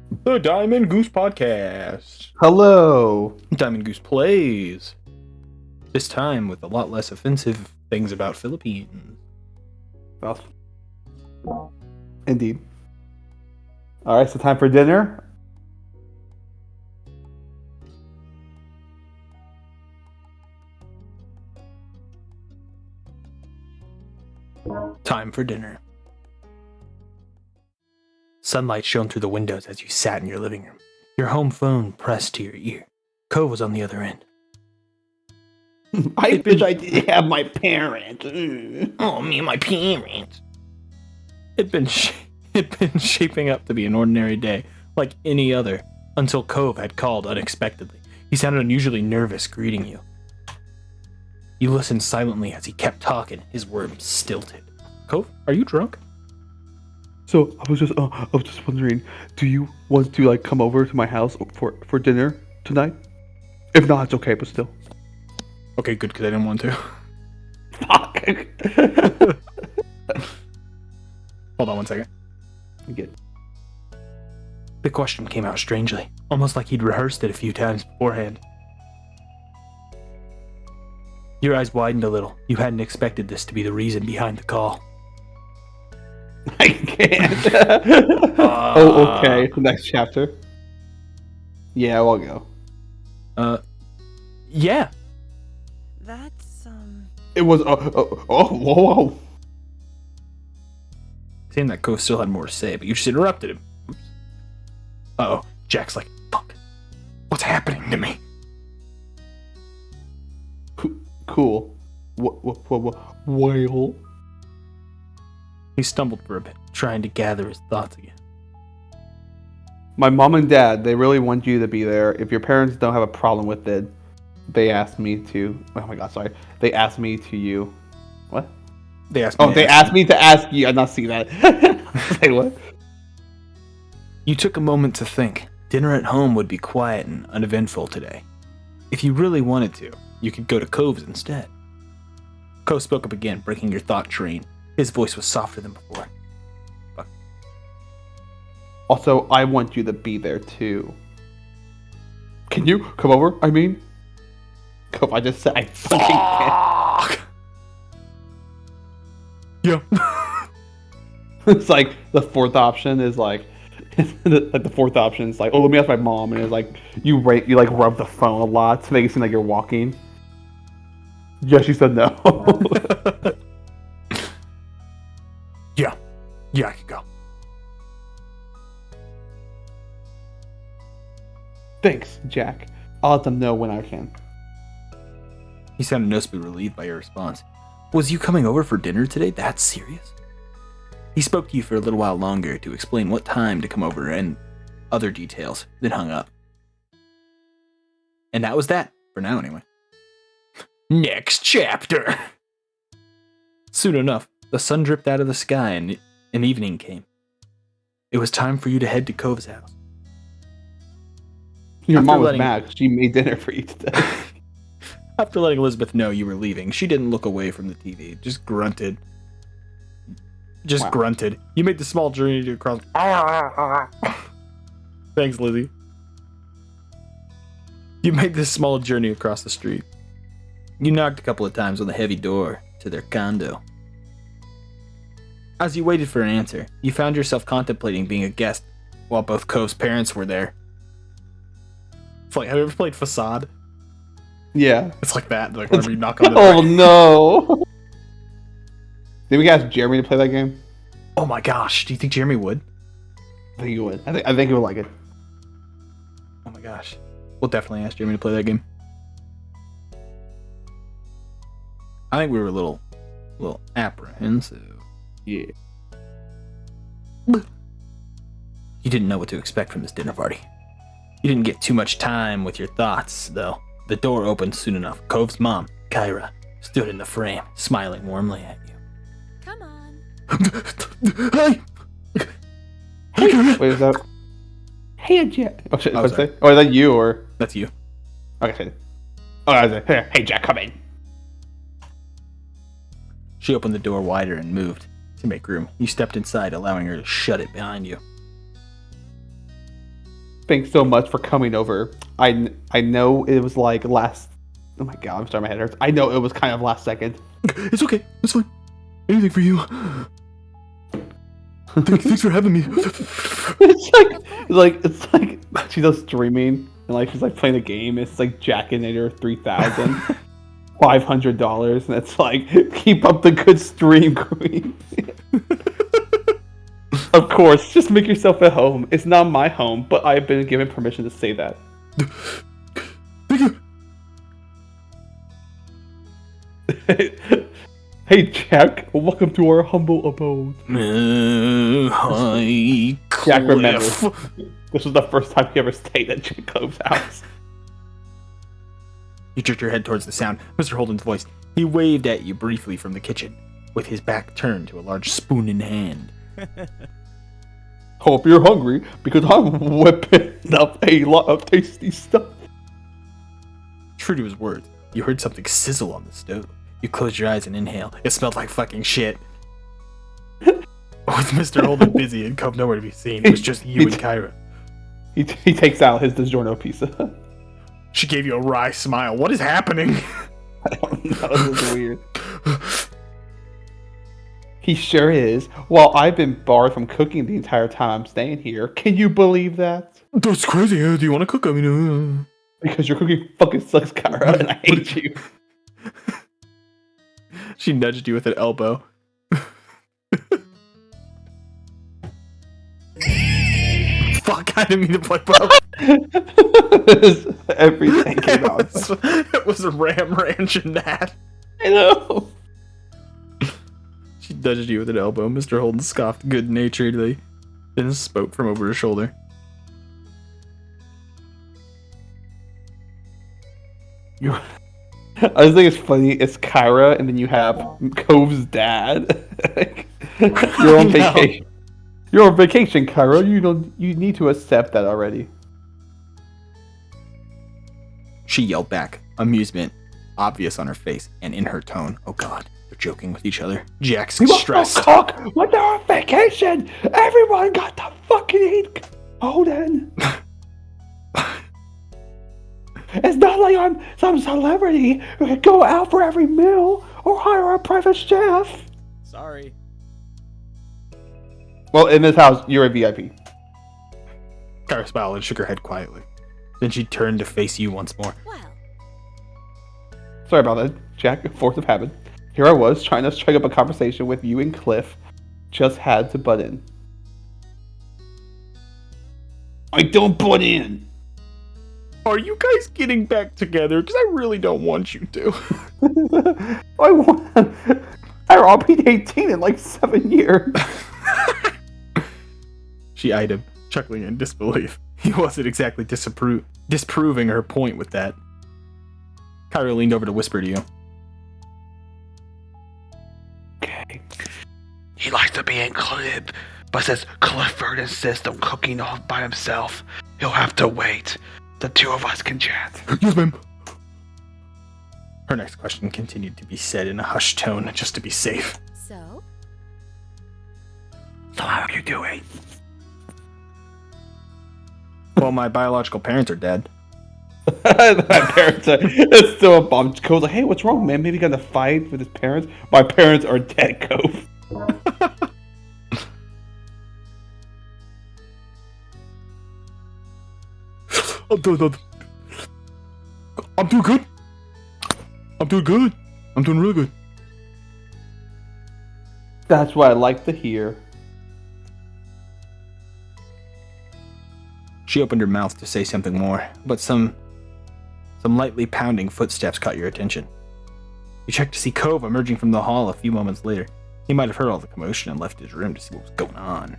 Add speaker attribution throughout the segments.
Speaker 1: The Diamond Goose Podcast.
Speaker 2: Hello.
Speaker 1: Diamond Goose plays. This time with a lot less offensive things about Philippines.
Speaker 2: Well, indeed. All right, so time for dinner.
Speaker 1: Time for dinner. Sunlight shone through the windows as you sat in your living room, your home phone pressed to your ear. Cove was on the other end.
Speaker 2: I wish I did have my parents.
Speaker 1: Oh, me and my parents. It'd been shaping up to be an ordinary day, like any other, until Cove had called unexpectedly. He sounded unusually nervous greeting you. You listened silently as he kept talking, his words stilted. Cove, are you drunk?
Speaker 2: So I was just wondering, do you want to come over to my house for dinner tonight? If not, it's okay, but still.
Speaker 1: Okay, good, because I didn't want to.
Speaker 2: Fuck.
Speaker 1: Hold on one second.
Speaker 2: You get.
Speaker 1: The question came out strangely, almost like he'd rehearsed it a few times beforehand. Your eyes widened a little. You hadn't expected this to be the reason behind the call.
Speaker 2: I can't. Okay. The next chapter. Yeah, I'll go.
Speaker 1: Yeah.
Speaker 3: That's,
Speaker 2: It was. Whoa.
Speaker 1: Seemed that Cove still had more to say, but you just interrupted him. Oops. Uh-oh. Jack's like, fuck. What's happening to me?
Speaker 2: Cool. Whale.
Speaker 1: He stumbled for a bit, trying to gather his thoughts again.
Speaker 2: My mom and dad, they really want you to be there. If your parents don't have a problem with it, they asked me to. Oh my god, sorry. They asked me to you. What?
Speaker 1: They asked me.
Speaker 2: Oh, they asked me to ask you. I did not see that. Say what?
Speaker 1: You took a moment to think. Dinner at home would be quiet and uneventful today. If you really wanted to, you could go to Cove's instead. Cove spoke up again, breaking your thought train. His voice was softer than before. Fuck.
Speaker 2: Also, I want you to be there too. Can you come over? I mean, Cove, I just said I fucking can't.
Speaker 1: Fuck! Yeah.
Speaker 2: It's like the fourth option is like the fourth option is like, oh, let me ask my mom, and it's like you rub the phone a lot to make it seem like you're walking. Yeah, she said no.
Speaker 1: Yeah, I could go.
Speaker 2: Thanks, Jack. I'll let them know when I can.
Speaker 1: He sounded noticeably relieved by your response. Was you coming over for dinner today? That's serious? He spoke to you for a little while longer to explain what time to come over and other details, then hung up. And that was that, for now anyway. Next chapter! Soon enough, the sun dripped out of the sky and an evening came. It was time for you to head to Cove's house.
Speaker 2: Your
Speaker 1: After
Speaker 2: mom was
Speaker 1: letting-
Speaker 2: mad. She made dinner for you today.
Speaker 1: After letting Elizabeth know you were leaving, she didn't look away from the TV, just grunted.
Speaker 2: Wow.
Speaker 1: Grunted. You made the small journey to across. Thanks, Lizzie. You made this small journey across the street. You knocked a couple of times on the heavy door to their condo. As you waited for an answer, you found yourself contemplating being a guest while both Cove's parents were there. It's like, have you ever played Facade?
Speaker 2: Yeah.
Speaker 1: It's like that, like whenever you knock on the
Speaker 2: Oh
Speaker 1: door.
Speaker 2: no! Did we ask Jeremy to play that game?
Speaker 1: Oh my gosh, do you think Jeremy would?
Speaker 2: I think he would. I think he would like it.
Speaker 1: Oh my gosh. We'll definitely ask Jeremy to play that game. I think we were a little apprehensive.
Speaker 2: Yeah.
Speaker 1: You didn't know what to expect from this dinner party. You didn't get too much time with your thoughts, though. The door opened soon enough. Cove's mom, Kyra, stood in the frame, smiling warmly at you.
Speaker 3: come on.
Speaker 1: Hey!
Speaker 2: Wait, is that? Hey, Jack. Oh shit!
Speaker 1: Oh,
Speaker 2: What's
Speaker 1: sorry.
Speaker 2: that? Oh, is that you or?
Speaker 1: That's you.
Speaker 2: Okay. Oh, I was like, hey, Jack, come in.
Speaker 1: She opened the door wider and moved to make room. You stepped inside, allowing her to shut it behind you.
Speaker 2: Thanks so much for coming over. I know it was like last. Oh my god, I'm sorry, my head hurts. I know it was kind of last second.
Speaker 1: It's okay. It's fine. Anything for you. Thanks for having me.
Speaker 2: It's like she's just streaming and like she's like playing a game. It's like Jackinator 3000, $500, and it's like keep up the good stream, Queen. Of course, just make yourself at home. It's not my home, but I've been given permission to say that.
Speaker 1: Thank you.
Speaker 2: Hey Jack, welcome to our humble abode.
Speaker 1: Hi,
Speaker 2: Jack
Speaker 1: Cliff.
Speaker 2: remembers. This was the first time he ever stayed at Jack Cove's house.
Speaker 1: You jerked your head towards the sound. Mr. Holden's voice. He waved at you briefly from the kitchen, with his back turned to a large spoon in hand.
Speaker 2: Hope you're hungry, because I'm whipping up a lot of tasty stuff.
Speaker 1: True to his words, you heard something sizzle on the stove. You closed your eyes and inhale. It smelled like fucking shit. With Mr. Holden busy and Cove nowhere to be seen, it was just you and Kyra.
Speaker 2: He takes out his DiGiorno pizza.
Speaker 1: She gave you a wry smile. What is happening?
Speaker 2: I don't know, this is weird. He sure is. Well, I've been barred from cooking the entire time I'm staying here. Can you believe that?
Speaker 1: That's crazy. Do you want to cook? I mean,
Speaker 2: Because your cooking fucking sucks, Kyra, and I hate you.
Speaker 1: She nudged you with an elbow. Fuck, I didn't mean to play both.
Speaker 2: Everything came out.
Speaker 1: It was a Ram Ranch and that.
Speaker 2: I know.
Speaker 1: She nudged you with an elbow. Mr. Holden scoffed good-naturedly, then spoke from over her shoulder.
Speaker 2: I just think it's funny. It's Kyra, and then you have Cove's dad. You're on vacation. You're on vacation, Kyra. You need to accept that already.
Speaker 1: She yelled back, amusement obvious on her face and in her tone. Oh god, they're joking with each other. Jack's stressed.
Speaker 2: Cook when they're on vacation. Everyone got to fucking eat. Holden. It's not like I'm some celebrity who can go out for every meal or hire a private chef.
Speaker 1: Sorry.
Speaker 2: Well, in this house, you're a VIP.
Speaker 1: Kyra smiled and shook her head quietly. Then she turned to face you once more.
Speaker 3: Well,
Speaker 2: Sorry about that, Jack. Force of habit. Here I was, trying to strike up a conversation with you and Cliff. Just had to butt in. I don't butt in!
Speaker 1: Are you guys getting back together? Because I really don't want you to.
Speaker 2: I'll be 18 in like 7 years.
Speaker 1: She eyed him, chuckling in disbelief. He wasn't exactly disproving her point with that. Kyra leaned over to whisper to you.
Speaker 2: Okay. He likes to be included, but since Clifford insists on cooking all by himself, he'll have to wait. The two of us can chat.
Speaker 1: Yes, ma'am. Her next question continued to be said in a hushed tone, just to be safe.
Speaker 3: so?
Speaker 2: So how are you doing?
Speaker 1: Well, my biological parents are dead.
Speaker 2: My parents are... It's still a bomb. Cove's like, hey, what's wrong, man? Maybe he got in a fight with his parents? My parents are dead, Cove.
Speaker 1: I'm doing good. I'm doing good. I'm doing really good.
Speaker 2: That's what I like to hear.
Speaker 1: She opened her mouth to say something more, but some lightly pounding footsteps caught your attention. You checked to see Cove emerging from the hall a few moments later. He might have heard all the commotion and left his room to see what was going on.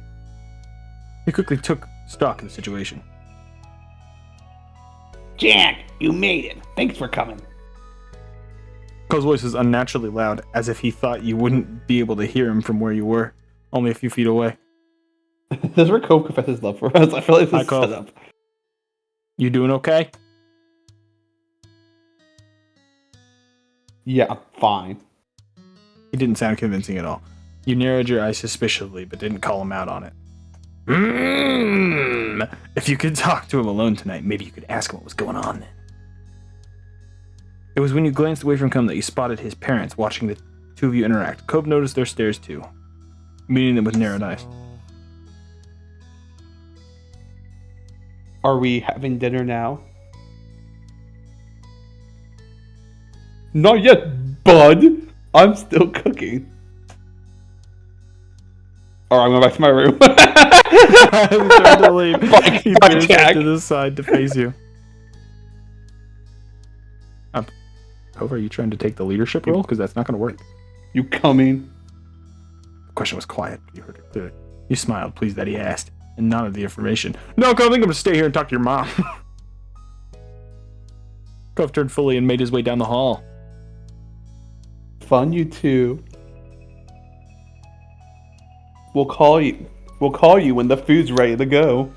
Speaker 1: He quickly took stock of the situation.
Speaker 2: Jack, you made it. Thanks for coming.
Speaker 1: Cove's voice was unnaturally loud, as if he thought you wouldn't be able to hear him from where you were, only a few feet away.
Speaker 2: This is where Cove confesses love for us. I feel like this
Speaker 1: Hi,
Speaker 2: is
Speaker 1: Cove.
Speaker 2: set up.
Speaker 1: You doing okay?
Speaker 2: Yeah, I'm fine.
Speaker 1: He didn't sound convincing at all. You narrowed your eyes suspiciously, but didn't call him out on it. If you could talk to him alone tonight, maybe you could ask him what was going on then. It was when you glanced away from Cove that you spotted his parents watching the two of you interact. Cove noticed their stares too, meeting them with narrowed eyes.
Speaker 2: Are we having dinner now? Not yet, bud. I'm still cooking. Alright, I'm going back to my room.
Speaker 1: I'm trying to leave. He
Speaker 2: Bye,
Speaker 1: moves
Speaker 2: Jack.
Speaker 1: to the side to face you. Cove, are you trying to take the leadership role? Because that's not going to work.
Speaker 2: You coming?
Speaker 1: The question was quiet. You heard it clearly. You smiled, pleased that he asked, and nodded the information. No, Cove, I think I'm going to stay here and talk to your mom. Cove turned fully and made his way down the hall.
Speaker 2: Fun, you two. We'll call you. We'll call you when the food's ready to go.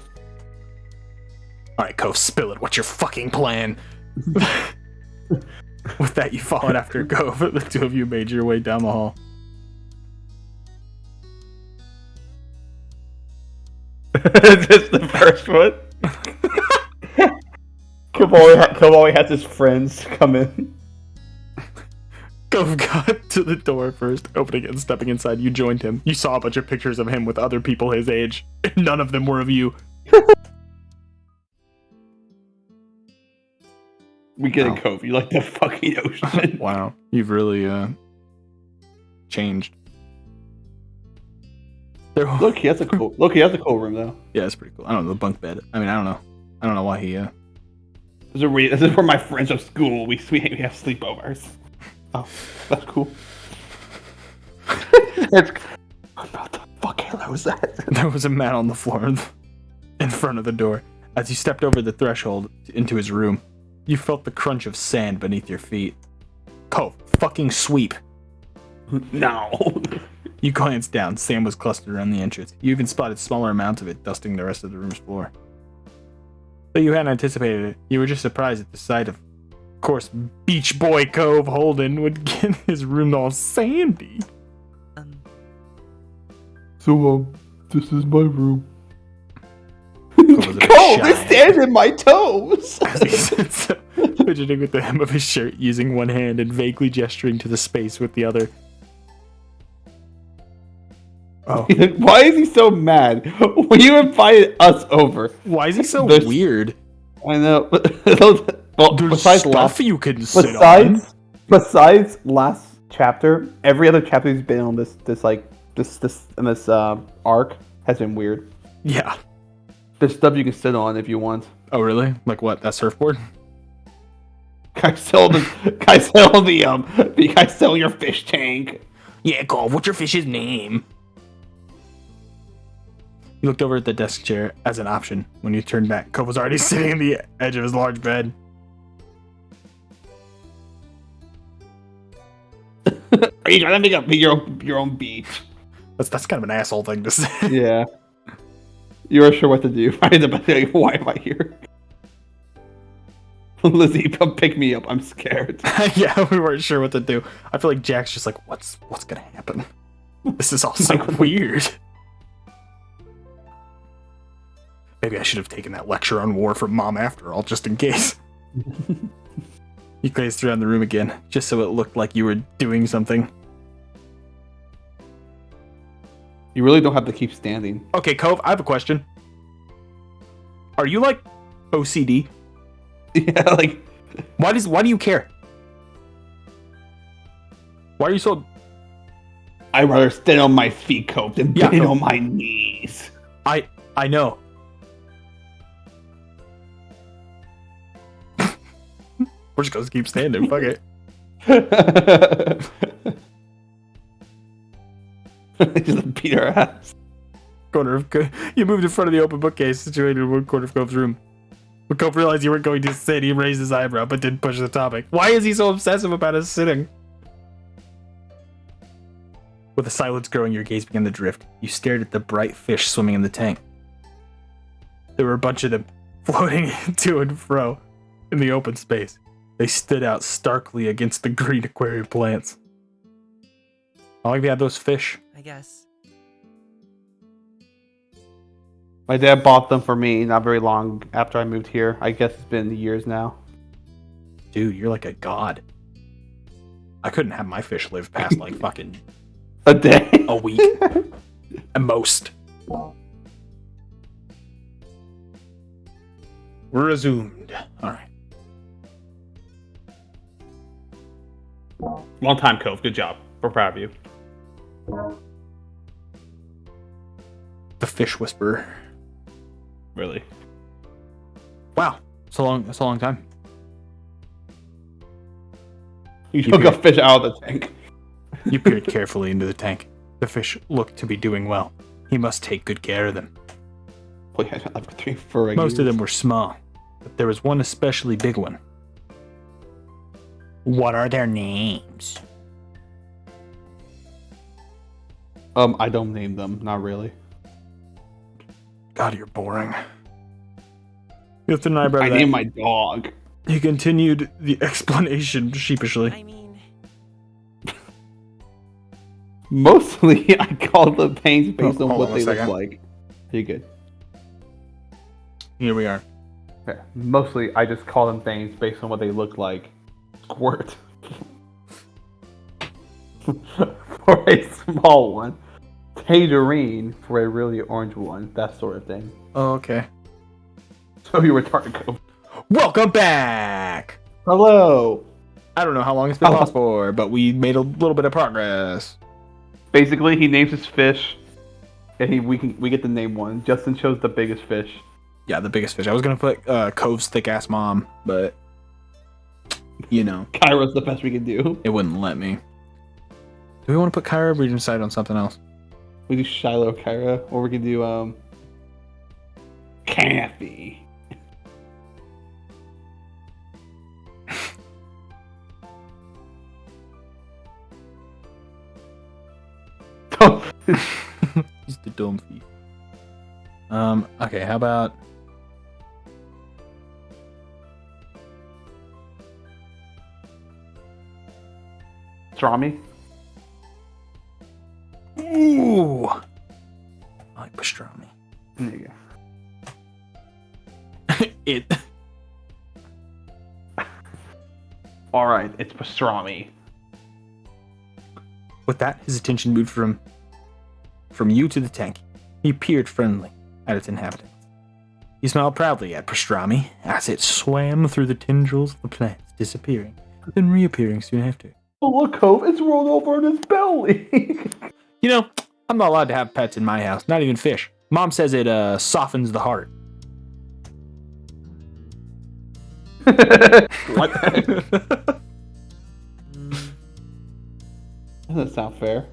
Speaker 1: Alright, Cove, spill it. What's your fucking plan? With that, you followed after Cove. The two of you made your way down the hall.
Speaker 2: Is this the first one? Cove always has his friends come in.
Speaker 1: Cove got to the door first, opening it and stepping inside. You joined him. You saw a bunch of pictures of him with other people his age. None of them were of you.
Speaker 2: We get
Speaker 1: Wow.
Speaker 2: it, Cove. You like the fucking ocean.
Speaker 1: Wow, you've really changed. There,
Speaker 2: Look, he has a cool. Look, he has a cool room though.
Speaker 1: yeah, it's pretty cool. I don't know the bunk bed. I mean, I don't know why he.
Speaker 2: This is where my friends of school we have sleepovers. Oh, that's cool. What the fuck hell was that?
Speaker 1: There was a man on the floor in front of the door. As you stepped over the threshold into his room, you felt the crunch of sand beneath your feet. Cove, fucking sweep.
Speaker 2: No.
Speaker 1: You glanced down. Sand was clustered around the entrance. You even spotted smaller amounts of it dusting the rest of the room's floor. Though you hadn't anticipated it, you were just surprised at the sight of course, Beach Boy Cove Holden would get his room all sandy.
Speaker 2: So, this is my room.
Speaker 1: Cove was a bit
Speaker 2: Cove
Speaker 1: shy.
Speaker 2: is standing in my toes.
Speaker 1: As he said so, fidgeting with the hem of his shirt, using one hand and vaguely gesturing to the space with the other. Oh,
Speaker 2: Why is he so mad? When you invited us over.
Speaker 1: why is he so
Speaker 2: There's-
Speaker 1: weird?
Speaker 2: I know. Well,
Speaker 1: There's
Speaker 2: besides
Speaker 1: stuff you can sit on.
Speaker 2: besides last chapter, every other chapter he's been on this arc has been weird.
Speaker 1: Yeah.
Speaker 2: There's stuff you can sit on if you want.
Speaker 1: Oh, really? Like what? That surfboard?
Speaker 2: Guys sell your fish tank.
Speaker 1: Yeah, Cove, what's your fish's name? You looked over at the desk chair as an option. When you turned back, Cove was already sitting on the edge of his large bed.
Speaker 2: Are you trying to make up your own beach?
Speaker 1: That's kind of an asshole thing to say.
Speaker 2: Yeah. You weren't sure what to do. I ended up like, why am I here? Lizzie, come pick me up. I'm scared.
Speaker 1: Yeah, we weren't sure what to do. I feel like Jack's just like, what's gonna happen? This is all so weird. Maybe I should have taken that lecture on war from Mom after all, just in case. You glazed around the room again, just so it looked like you were doing something.
Speaker 2: You really don't have to keep standing.
Speaker 1: Okay, Cove, I have a question. Are you like OCD?
Speaker 2: Yeah, like
Speaker 1: Why do you care? Why are you so...
Speaker 2: I'd rather stand on my feet, Cove, than
Speaker 1: Yeah,
Speaker 2: bend
Speaker 1: no.
Speaker 2: on my knees.
Speaker 1: I know. We're just gonna keep standing, fuck it.
Speaker 2: Just beat her ass.
Speaker 1: Corner of you moved in front of the open bookcase situated in one corner of Cove's room. When Cove realized you weren't going to sit, he raised his eyebrow but didn't push the topic. Why is he so obsessive about us sitting? With the silence growing, your gaze began to drift. You stared at the bright fish swimming in the tank. There were a bunch of them floating to and fro in the open space. They stood out starkly against the green aquarium plants. How long have you had those fish?
Speaker 3: I guess.
Speaker 2: My dad bought them for me not very long after I moved here. I guess it's been years now.
Speaker 1: Dude, you're like a god. I couldn't have my fish live past like fucking
Speaker 2: A day?
Speaker 1: a week at most. Resumed. All right.
Speaker 2: Long time, Cove. Good job. We're proud of you.
Speaker 1: The fish whisperer.
Speaker 2: Really.
Speaker 1: Wow, that's a long time.
Speaker 2: You took a fish out of the tank.
Speaker 1: You peered carefully into the tank. The fish looked to be doing well. He must take good care of them.
Speaker 2: Well, yeah, I've got three for
Speaker 1: Most of them were small, but there was one especially big one. What are their names?
Speaker 2: I don't name them. Not really.
Speaker 1: God, you're boring. You have to deny about
Speaker 2: I
Speaker 1: that.
Speaker 2: named my dog.
Speaker 1: He continued the explanation sheepishly.
Speaker 3: I mean,
Speaker 2: Mostly, I call them things based on
Speaker 1: hold
Speaker 2: what
Speaker 1: on a
Speaker 2: they look
Speaker 1: second.
Speaker 2: like. You're good.
Speaker 1: Here we are.
Speaker 2: Yeah. Mostly, I just call them things based on what they look like. Squirt. For a small one. Tangerine for a really orange one. That sort of thing.
Speaker 1: Oh, okay.
Speaker 2: So you retarded, Cove.
Speaker 1: Welcome back!
Speaker 2: Hello.
Speaker 1: I don't know how long it's been
Speaker 2: Hello.
Speaker 1: lost for, but we made a little bit of progress.
Speaker 2: Basically, he names his fish, and we get to name one. Justin chose the biggest fish.
Speaker 1: Yeah, the biggest fish. I was gonna put Cove's thick-ass mom, but you know,
Speaker 2: Kyra's the best we can do.
Speaker 1: it wouldn't let me. Do we want to put Kyra or we decide on something else?
Speaker 2: We do Shiloh, Kyra, or we can do Kathy.
Speaker 1: He's the dumb thief. Okay, how about
Speaker 2: Pastrami.
Speaker 1: ooh, I like pastrami.
Speaker 2: There you
Speaker 1: It.
Speaker 2: go. All right, it's pastrami.
Speaker 1: With that, his attention moved from you to the tank. He peered friendly at its inhabitants. He smiled proudly at pastrami as it swam through the tendrils of the plants, disappearing, then reappearing soon after.
Speaker 2: Oh look, Cove, it's rolled over in his belly.
Speaker 1: You know, I'm not allowed to have pets in my house, not even fish. Mom says it softens the heart.
Speaker 2: What? Doesn't sound fair.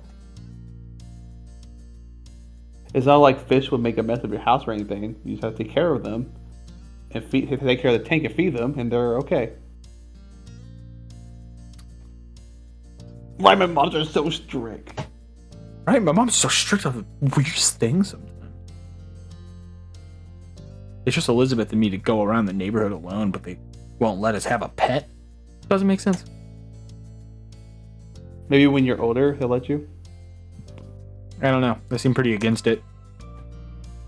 Speaker 2: It's not like fish would make a mess of your house or anything. You just have to take care of them and take care of the tank and feed them, and they're okay. Why my moms are so strict?
Speaker 1: Right? My mom's so strict on the weirdest things sometimes. It's just Elizabeth and me to go around the neighborhood alone, but they won't let us have a pet. Doesn't make sense.
Speaker 2: Maybe when you're older, they'll let you.
Speaker 1: I don't know. They seem pretty against it.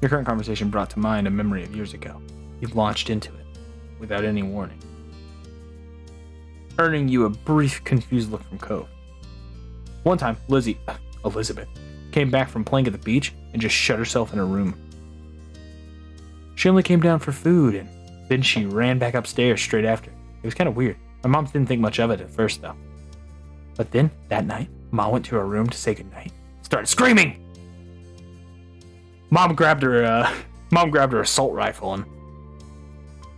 Speaker 1: Your current conversation brought to mind a memory of years ago. You launched into it without any warning, earning you a brief, confused look from Cove. One time, Elizabeth, came back from playing at the beach and just shut herself in her room. She only came down for food, and then she ran back upstairs straight after. It was kind of weird. My mom didn't think much of it at first, though. But then, that night, Mom went to her room to say goodnight. Started screaming! Mom grabbed her assault rifle and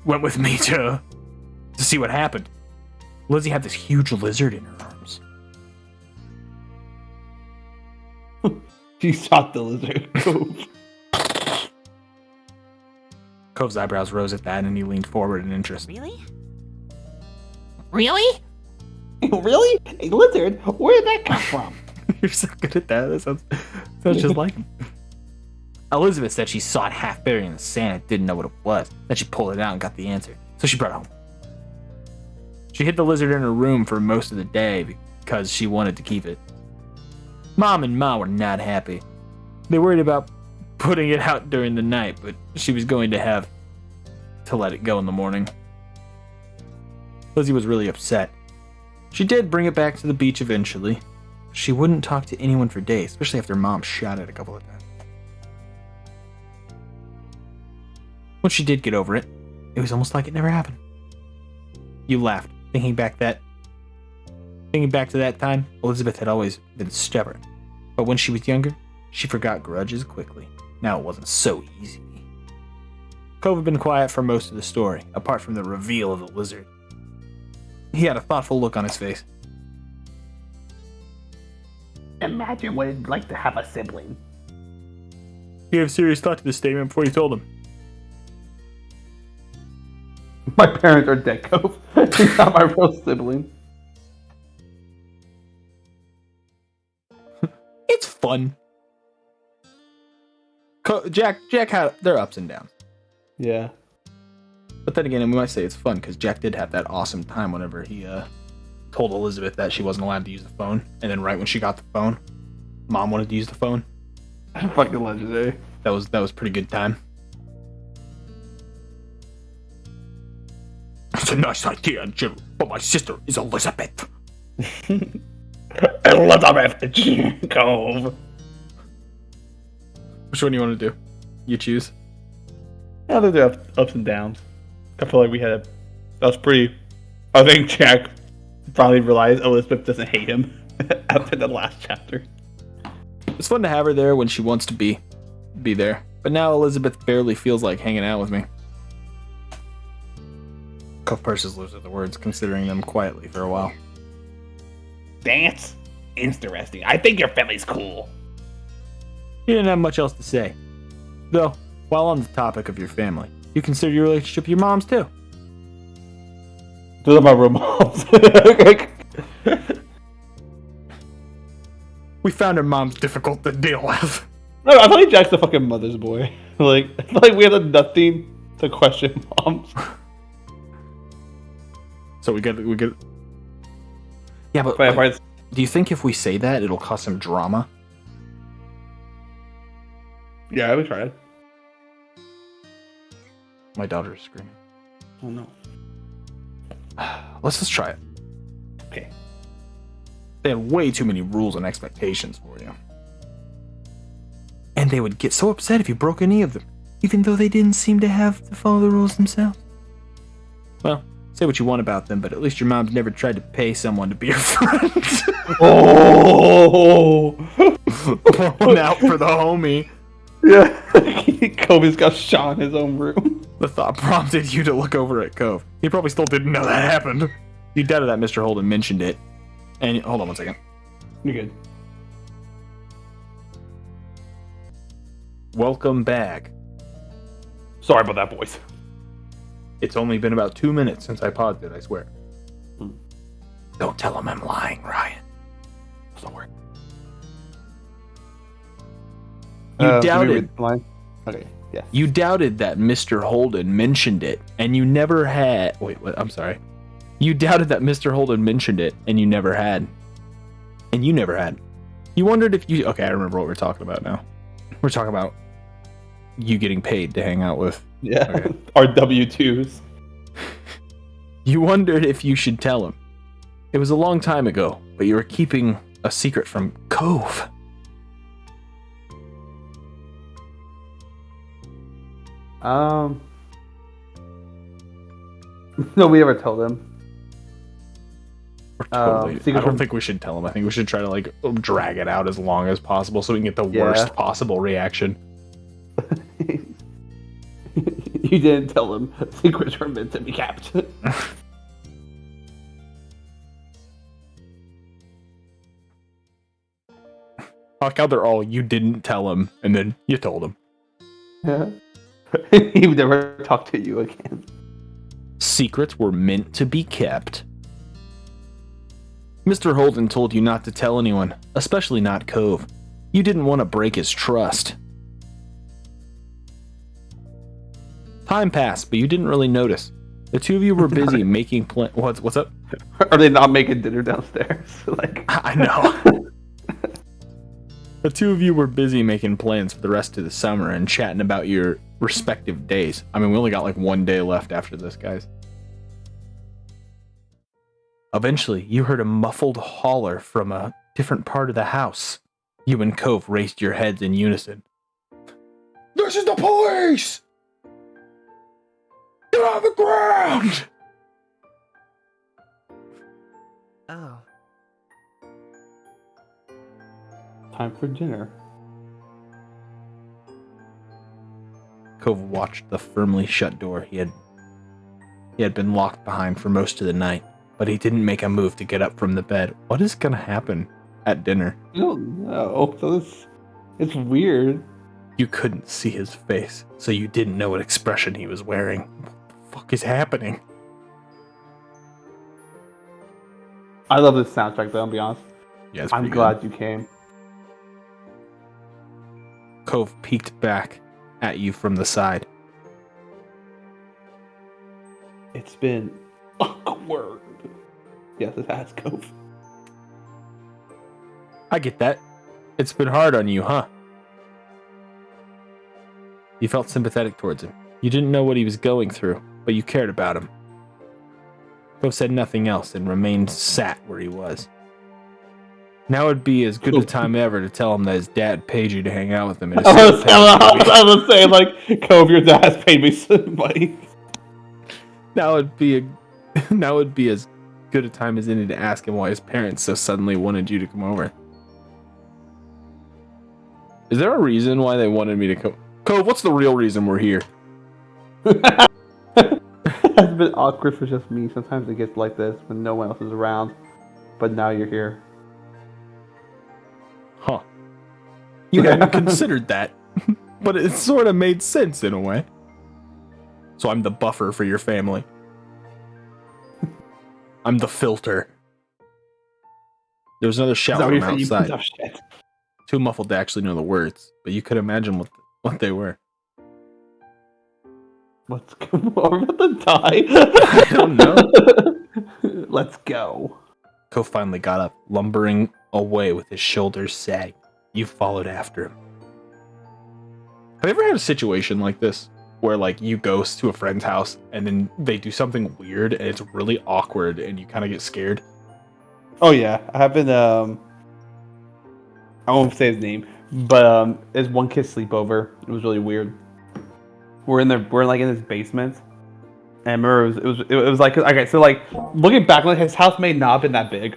Speaker 1: went with me to see what happened. Lizzie had this huge lizard in her arms.
Speaker 2: She shot the lizard. Cove.
Speaker 1: Cove's eyebrows rose at that, and he leaned forward in interest.
Speaker 3: really?
Speaker 1: Really?
Speaker 2: Really? A lizard? Where did that come from?
Speaker 1: You're so good at that. That sounds just like him. Elizabeth said she saw it half buried in the sand and didn't know what it was. Then she pulled it out and got the answer. So she brought it home. She hid the lizard in her room for most of the day because she wanted to keep it. Mom and Ma were not happy. They worried about putting it out during the night, but she was going to have to let it go in the morning. Lizzie was really upset. She did bring it back to the beach eventually. She wouldn't talk to anyone for days, especially after Mom shot it a couple of times. When she did get over it, it was almost like it never happened. You laughed, thinking back to that time. Elizabeth had always been stubborn, but when she was younger, she forgot grudges quickly. Now it wasn't so easy. Cove had been quiet for most of the story, apart from the reveal of the lizard. He had a thoughtful look on his face.
Speaker 2: Imagine what it'd like to have a sibling.
Speaker 1: He gave serious thought to this statement before he told him.
Speaker 2: My parents are dead, Cove. He's not my real sibling.
Speaker 1: It's fun. Jack had their ups and downs.
Speaker 2: Yeah.
Speaker 1: But then again, we might say it's fun because Jack did have that awesome time whenever he told Elizabeth that she wasn't allowed to use the phone, and then right when she got the phone, Mom wanted to use the phone.
Speaker 2: Fucking legendary.
Speaker 1: That was pretty good time. It's a nice idea, Jim, but my sister is Elizabeth.
Speaker 2: Elizabeth Cove.
Speaker 1: Which one do you want to do? You choose.
Speaker 2: Yeah, there are ups and downs. I feel like that was pretty. I think Jack finally realized Elizabeth doesn't hate him after the last chapter.
Speaker 1: It's fun to have her there when she wants to be there. But now Elizabeth barely feels like hanging out with me. Cove purses lips at the words, considering them quietly for a while.
Speaker 2: Dance? Interesting. I think your family's cool.
Speaker 1: He didn't have much else to say. Though, while on the topic of your family, you consider your relationship with your moms too.
Speaker 2: Those are my real moms.
Speaker 1: We found our moms difficult to deal with.
Speaker 2: No, I feel like Jack's the fucking mother's boy. Like, I feel like we have nothing to question moms.
Speaker 1: So we get. Yeah, but do you think if we say that, it'll cause some drama?
Speaker 2: Yeah, we tried.
Speaker 1: My daughter is screaming.
Speaker 2: Oh no.
Speaker 1: Let's just try it.
Speaker 2: Okay.
Speaker 1: They had way too many rules and expectations for you. And they would get so upset if you broke any of them, even though they didn't seem to have to follow the rules themselves. Well, say what you want about them, but at least your mom's never tried to pay someone to be your friend.
Speaker 2: Oh!
Speaker 1: Pulling out for the homie.
Speaker 2: Yeah. Kobe's got shot in his own room.
Speaker 1: The thought prompted you to look over at Cove. He probably still didn't know that happened. You doubted that Mr. Holden mentioned it. And hold on one second.
Speaker 2: You're good.
Speaker 1: Welcome back.
Speaker 2: Sorry about that, boys.
Speaker 1: It's only been about 2 minutes since I paused it, I swear. Don't tell him I'm lying, Ryan. Don't worry. You doubted.
Speaker 2: Okay, yeah.
Speaker 1: You doubted that Mr. Holden mentioned it, and you never had. Wait, what? I'm sorry. You doubted that Mr. Holden mentioned it, and you never had. And you never had. You wondered if you. Okay, I remember what we're talking about now. We're talking about you getting paid to hang out with.
Speaker 2: Yeah.
Speaker 1: Okay.
Speaker 2: Our W-2s.
Speaker 1: You wondered if you should tell him. It was a long time ago, but you were keeping a secret from Cove.
Speaker 2: No, we ever told him.
Speaker 1: Totally, I don't think we should tell him. I think we should try to like drag it out as long as possible so we can get the worst possible reaction.
Speaker 2: You didn't tell him secrets were meant to be kept.
Speaker 1: Like how they're all, you didn't tell him, and then you told him.
Speaker 2: Yeah. He would never talk to you again.
Speaker 1: Secrets were meant to be kept. Mr. Holden told you not to tell anyone, especially not Cove. You didn't want to break his trust. Time passed, but you didn't really notice. The two of you were busy making plans. What's up?
Speaker 2: Are they not making dinner downstairs? Like
Speaker 1: I know. The two of you were busy making plans for the rest of the summer and chatting about your respective days. I mean, we only got like 1 day left after this, guys. Eventually, you heard a muffled holler from a different part of the house. You and Cove raised your heads in unison. This is the police! Get on the ground!
Speaker 3: Oh.
Speaker 2: Time for dinner.
Speaker 1: Cove watched the firmly shut door he had been locked behind for most of the night, but he didn't make a move to get up from the bed. What is gonna happen at dinner?
Speaker 2: I don't know. So it's weird.
Speaker 1: You couldn't see his face, so you didn't know what expression he was wearing. What the fuck is happening?
Speaker 2: I love this soundtrack though, I'll be honest.
Speaker 1: Yeah, it's
Speaker 2: I'm
Speaker 1: pretty
Speaker 2: glad
Speaker 1: good.
Speaker 2: you came.
Speaker 1: Cove peeked back at you from the side.
Speaker 2: It's been awkward. Yes, it has, Cove.
Speaker 1: I get that. It's been hard on you, huh? You felt sympathetic towards him. You didn't know what he was going through, but you cared about him. Cove said nothing else and remained sat where he was. Now would be as good a time ever to tell him that his dad paid you to hang out with him.
Speaker 2: I was saying, like, Cove, your dad has paid me some money.
Speaker 1: Now would be as good a time as any to ask him why his parents so suddenly wanted you to come over. Is there a reason why they wanted me to come? Cove, what's the real reason we're here?
Speaker 2: It's been awkward for just me. Sometimes it gets like this when no one else is around. But now you're here.
Speaker 1: Huh. You hadn't considered that. But it sort of made sense in a way. So I'm the buffer for your family. I'm the filter. There was another shout from outside. Too muffled to actually know the words, but you could imagine what they were.
Speaker 2: Let's go. We're about to die.
Speaker 1: I don't know.
Speaker 2: Let's go.
Speaker 1: Cove finally got up, lumbering away with his shoulders sagged. You followed after him. Have you ever had a situation like this? Where like you go to a friend's house and then they do something weird and it's really awkward and you kind of get scared?
Speaker 2: Oh yeah, I have been. I won't say his name, but there's one kid sleepover. It was really weird. We're like in his basement, and I remember it was like, okay, so like looking back, like his house may not have been that big,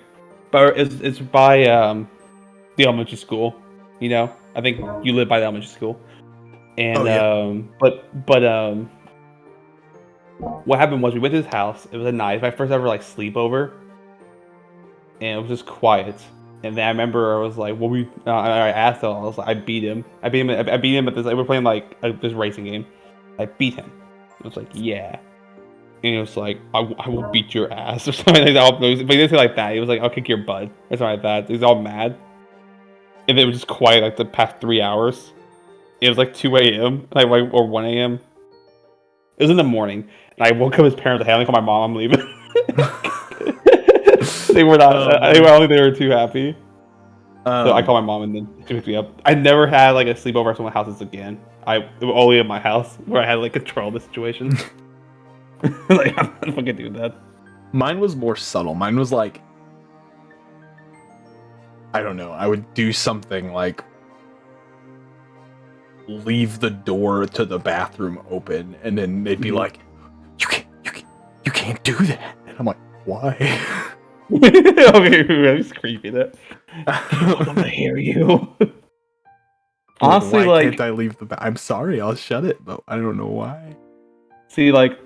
Speaker 2: but it's by the elementary school. You know, I think you live by the elementary school, and but what happened was we went to his house. It was a night, my first ever like sleepover, and it was just quiet. And then I remember I was like, "Well, I asked him. I was like, I beat him. I beat him at this. Like, we're playing like this racing game. I beat him. I was like, yeah. And it was like, I will beat your ass or something like that. But he didn't say like that. He was like, I'll kick your butt or something like that. He was all mad. And it was just quiet like the past 3 hours. It was like 2 a.m. like or 1 a.m. It was in the morning, and I woke up his parents. Like, hey, I'm gonna call my mom. I'm leaving. They were not. I think they were too happy. So I called my mom, and then she picked me up. I never had like a sleepover at someone's houses again. It was only at my house where I had like control of the situation. Like I'm not fucking doing that.
Speaker 1: Mine was more subtle. Mine was like, I don't know. I would do something like leave the door to the bathroom open, and then they'd be like, "You can't do that." And I'm like, "Why?"
Speaker 2: Okay, that's creepy. That I'm gonna hear you. Honestly,
Speaker 1: why
Speaker 2: like,
Speaker 1: can't I leave the? I'm sorry, I'll shut it, but I don't know why.
Speaker 2: see, like,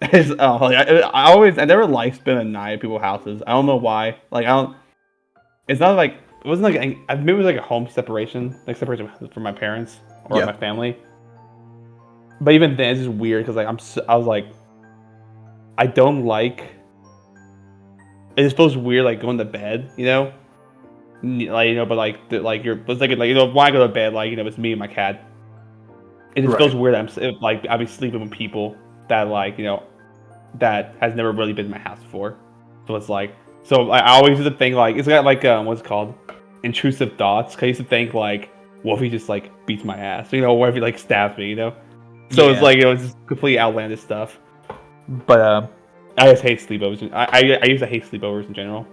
Speaker 2: I never liked spending a night at people's houses. I don't know why. Like, I don't. It's not like it wasn't like maybe it was like a home separation, like separation from my parents or my family. But even then, it's just weird because like I was like, I don't like. It just feels weird, like going to bed, you know, like but like it's like when I go to bed, like it's me and my cat. It just feels weird. I'll be sleeping with people that that has never really been in my house before. So it's like I always do the thing like it's got like what's it called intrusive thoughts. 'Cause I used to think like, what if he just like beats my ass? You know, what if he like stabs me? You know. So it's like it was just completely outlandish stuff. But I just hate sleepovers. I used to hate sleepovers in general.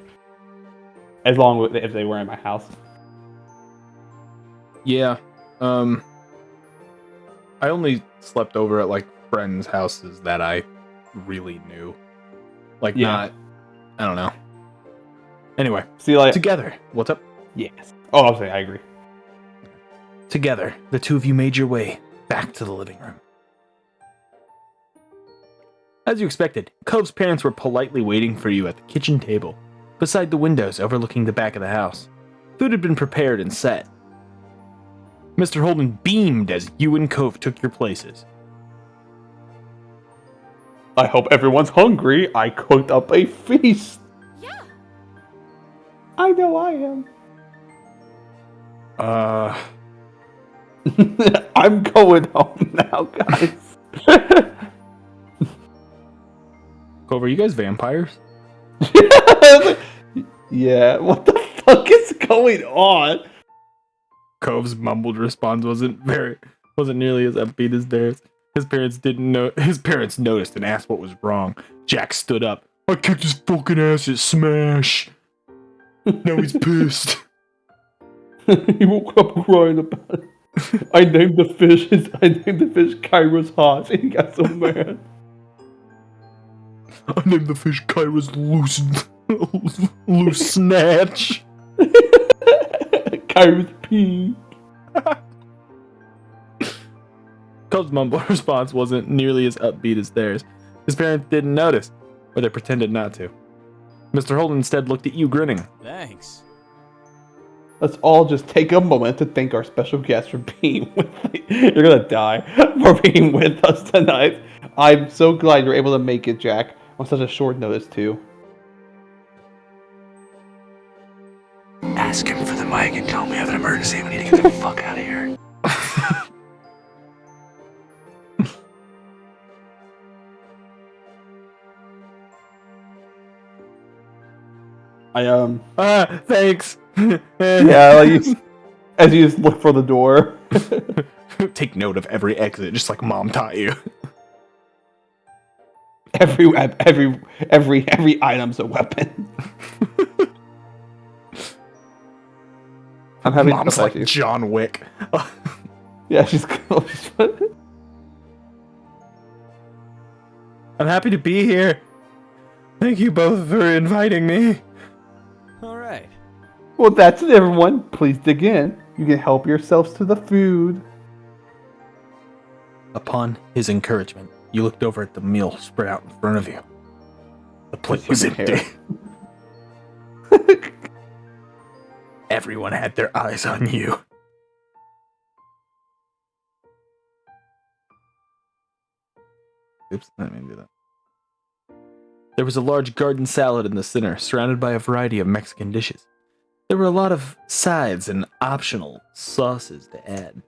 Speaker 2: As long as if they were in my house.
Speaker 1: Yeah. I only slept over at like friends' houses that I really knew. Like not, I don't know. Anyway,
Speaker 2: see, like
Speaker 1: together. What's up?
Speaker 2: Yes. Oh, I'll say I agree.
Speaker 1: Together, the two of you made your way back to the living room. As you expected, Cove's parents were politely waiting for you at the kitchen table, beside the windows overlooking the back of the house. Food had been prepared and set. Mr. Holden beamed as you and Cove took your places.
Speaker 2: I hope everyone's hungry. I cooked up a feast.
Speaker 4: Yeah.
Speaker 2: I know I am. I'm going home now, guys.
Speaker 1: Cove, are you guys vampires?
Speaker 2: Yeah, what the fuck is going on?
Speaker 1: Cove's mumbled response wasn't nearly as upbeat as theirs. His parents noticed and asked what was wrong. Jack stood up. I kicked his fucking ass at Smash. Now he's pissed.
Speaker 2: He woke up crying about it. I named the fish Kyra's hot, and he got so mad.
Speaker 1: I named the fish Kyra's loose snatch.
Speaker 2: Kyra's pee.
Speaker 1: Cove's mumbled response wasn't nearly as upbeat as theirs. His parents didn't notice, or they pretended not to. Mr. Holden instead looked at you, grinning.
Speaker 3: Thanks.
Speaker 2: Let's all just take a moment to thank our special guest for being with me. You're gonna die for being with us tonight. I'm so glad you're able to make it, Jack, on such a short notice, too.
Speaker 5: Ask him for the mic and tell me I have an emergency. We need to get the fuck out of here.
Speaker 1: Thanks.
Speaker 2: Yeah, like as you just look for the door.
Speaker 1: Take note of every exit, just like Mom taught you.
Speaker 2: Every item's a weapon. I'm having
Speaker 1: Mom's like John Wick.
Speaker 2: Yeah, she's cool.
Speaker 1: I'm happy to be here. Thank you both for inviting me.
Speaker 3: All right.
Speaker 2: Well, that's it, everyone. Please dig in. You can help yourselves to the food.
Speaker 1: Upon his encouragement, you looked over at the meal spread out in front of you. The plate was empty. Everyone had their eyes on you. Oops, I didn't mean to do that. There was a large garden salad in the center, surrounded by a variety of Mexican dishes. There were a lot of sides and optional sauces to add.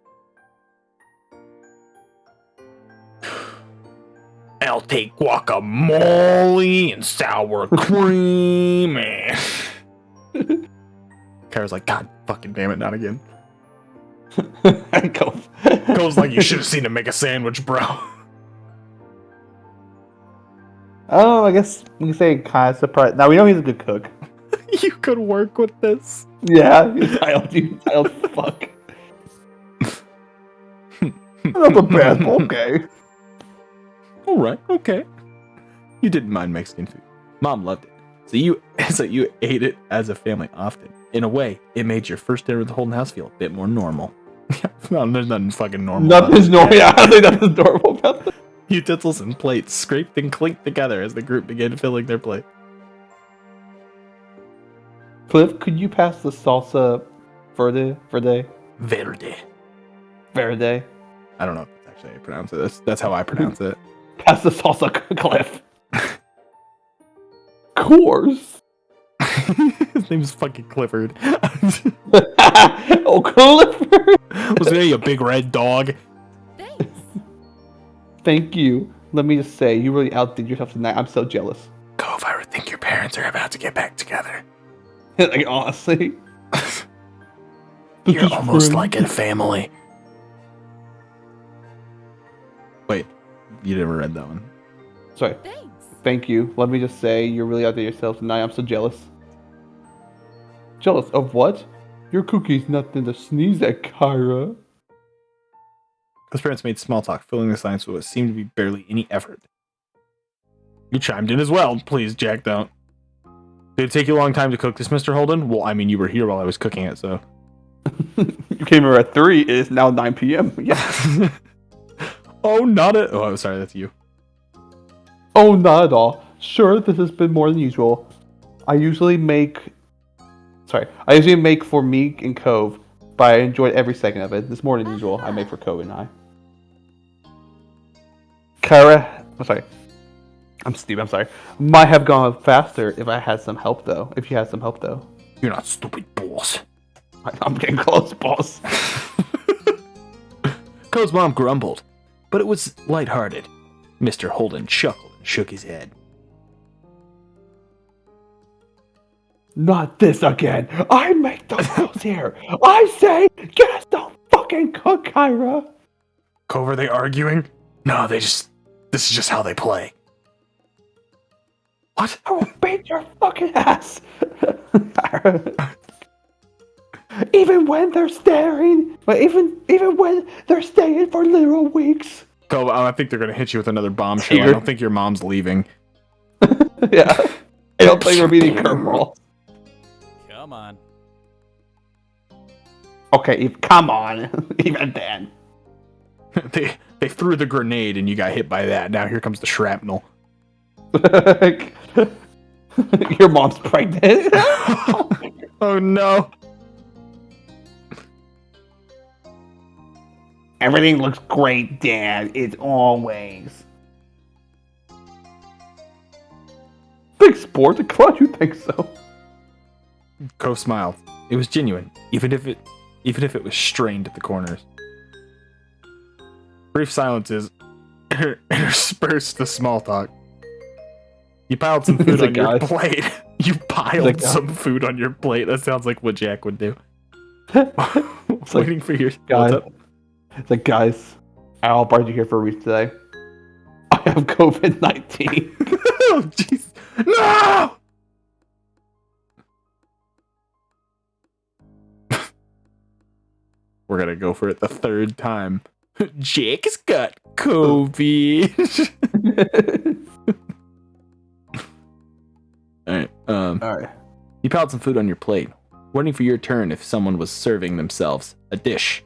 Speaker 1: I'll take guacamole and sour cream and... Kara's like, God fucking damn it, not again. Cole's like, you should have seen him make a sandwich, bro.
Speaker 2: Oh, I guess we can say kind of surprised. Now we know he's a good cook.
Speaker 1: You could work with this.
Speaker 2: Yeah, you child fuck. Not the best, okay.
Speaker 1: Alright, okay. You didn't mind Mexican food. Mom loved it. So you ate it as a family often. In a way, it made your first dinner with the Holden house feel a bit more normal. No, there's nothing fucking normal.
Speaker 2: Nothing's normal. Yeah, I think nothing's normal about that.
Speaker 1: Utensils and plates scraped and clinked together as the group began filling their plate.
Speaker 2: Cliff, could you pass the salsa verde? Verde.
Speaker 1: I don't know if that's actually how you pronounce it. That's how I pronounce it.
Speaker 2: Pass the salsa, Cliff. Course.
Speaker 1: His name's fucking Clifford.
Speaker 2: Oh, Clifford.
Speaker 1: Was there you big red dog?
Speaker 4: Thanks.
Speaker 2: Thank you. Let me just say, you really outdid yourself tonight. I'm so jealous.
Speaker 5: Cove, I would think your parents are about to get back together.
Speaker 2: Like, honestly.
Speaker 1: You're almost like a family. Wait, you never read that one.
Speaker 2: Sorry.
Speaker 4: Thanks.
Speaker 2: Thank you. Let me just say, you're really out there yourself tonight. I'm so jealous. Jealous of what? Your cookie's nothing to sneeze at, Kyra.
Speaker 1: His parents made small talk, filling the silence with what seemed to be barely any effort. You chimed in as well. Please, Jack, don't. Did it take you a long time to cook this, Mr. Holden? Well, I mean, you were here while I was cooking it, so.
Speaker 2: You came here at 3. It is now 9 p.m. Yeah.
Speaker 1: Oh, not it. Oh, I'm sorry, that's you.
Speaker 2: Oh, not at all. Sure, this has been more than usual. I usually make for me and Cove, but I enjoyed every second of it. This more than usual. I make for Cove and I. Kyra, I'm sorry. I'm stupid. I'm sorry. Might have gone faster if I had some help, though. If you had some help, though.
Speaker 1: You're not stupid, boss.
Speaker 2: I'm getting close, boss.
Speaker 1: Cove's mom grumbled, but it was lighthearted. Mr. Holden chuckled and shook his head.
Speaker 2: Not this again. I make the rules here. I say, just don't fucking cook, Kyra.
Speaker 1: Cove, are they arguing? No, this is just how they play. What?
Speaker 2: I will beat your fucking ass. Even when they're staring, but even when they're staying for literal weeks.
Speaker 1: Cove, I think they're gonna hit you with another bombshell. I
Speaker 2: Here.
Speaker 1: don't think your mom's leaving.
Speaker 2: Yeah. I don't think we're beating curveball.
Speaker 3: Come on.
Speaker 2: Okay, come on. Even then.
Speaker 1: They threw the grenade and you got hit by that. Now here comes the shrapnel.
Speaker 2: Your mom's pregnant.
Speaker 1: Oh no.
Speaker 2: Everything looks great, Dad. It's always. Big sport? Of course you think so.
Speaker 1: Cove smiled. It was genuine, even if it was strained at the corners. Brief silences interspersed the small talk. You piled some food on your plate. You piled some food on your plate. That sounds like what Jack would do. Waiting for your
Speaker 2: guys. It's like, guys, I brought you here for a reason today. I have COVID-19.
Speaker 1: Oh, jeez. No! We're gonna go for it the third time. Jack's got COVID. Alright,
Speaker 2: Alright.
Speaker 1: you piled some food on your plate, waiting for your turn if someone was serving themselves a dish.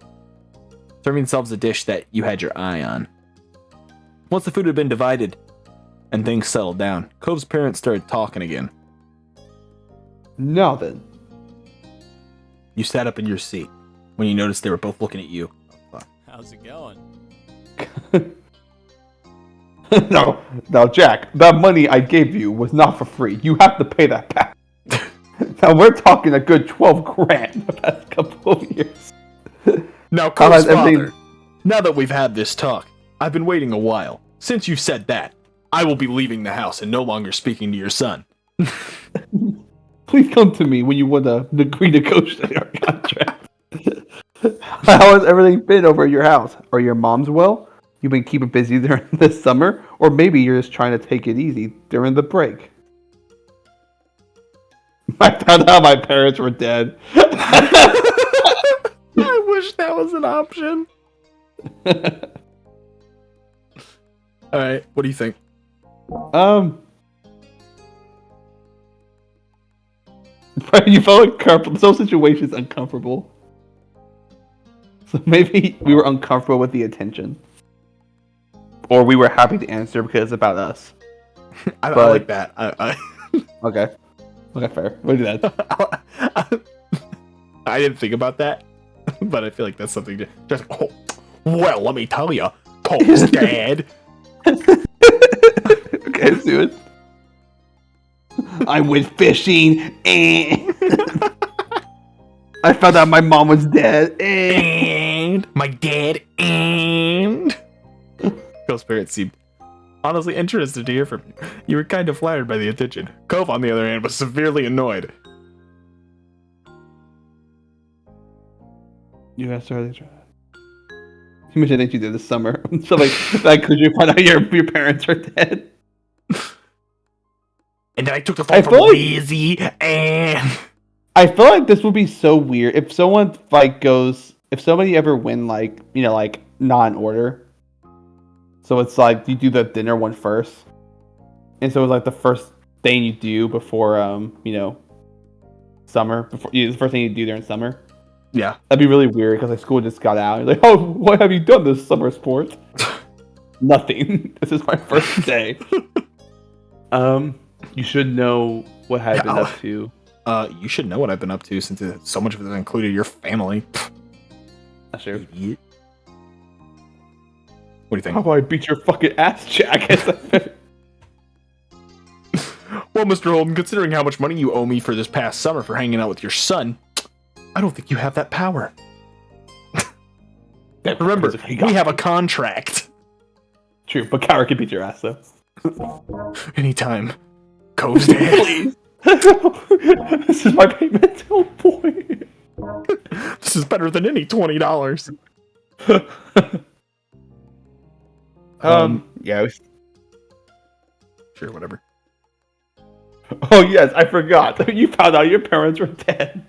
Speaker 1: Serving themselves a dish that you had your eye on. Once the food had been divided and things settled down, Cove's parents started talking again.
Speaker 2: Now then.
Speaker 1: You sat up in your seat when you noticed they were both looking at you. Oh, fuck.
Speaker 3: How's it going?
Speaker 2: No, Jack, that money I gave you was not for free. You have to pay that back. Now we're talking a good 12 grand the past couple of years.
Speaker 1: Now, Cove's father, now that we've had this talk, I've been waiting a while. Since you've said that, I will be leaving the house and no longer speaking to your son.
Speaker 2: Please come to me when you want to renegotiate our contract. How has everything been over at your house? Are your moms well? You've been keeping busy during this summer? Or maybe you're just trying to take it easy during the break? I found out my parents were dead.
Speaker 1: I wish that was an option. Alright, what do you think?
Speaker 2: You felt uncomfortable. Some situations uncomfortable. So maybe we were uncomfortable with the attention. Or we were happy to answer because it's about us.
Speaker 1: I like that.
Speaker 2: Okay. Okay, fair. We'll do that.
Speaker 1: I didn't think about that, but I feel like that's something to just. Oh, well, let me tell you, Cole's dad.
Speaker 2: Okay, let's do it. I went fishing and I found out my mom was dead
Speaker 1: And my dad and Cole's parents seemed honestly interested to hear from you. You were kind of flattered by the attention. Cove, on the other hand, was severely annoyed.
Speaker 2: U.S. early childhood. You mentioned things you did this summer. So like could you find out your parents are dead?
Speaker 1: And then I took the
Speaker 2: I
Speaker 1: phone from
Speaker 2: feel like-
Speaker 1: Lizzie, and
Speaker 2: I feel like this would be so weird if someone like goes if somebody ever win like like not in order. So it's like you do the dinner one first, and so it's like the first thing you do before summer before the first thing you do during summer.
Speaker 1: yeah,
Speaker 2: That'd be really weird because like school just got out. You're like, oh, what have you done this summer sport? Nothing. This is my first day. You should know what I've been up to.
Speaker 1: you should know what I've been up to since so much of it included your family.
Speaker 2: Not sure.
Speaker 1: Idiot. What do you think?
Speaker 2: How about I beat your fucking ass, Jack?
Speaker 1: Well, Mr. Holden, considering how much money you owe me for this past summer for hanging out with your son, I don't think you have that power. Remember, we have a contract.
Speaker 2: True, but Coward can beat your ass though.
Speaker 1: Anytime. Cove's dead.
Speaker 2: Please. This is my payment. Oh boy.
Speaker 1: This is better than any $20.
Speaker 2: Yeah.
Speaker 1: Sure, whatever.
Speaker 2: Oh yes, I forgot. You found out your parents were dead.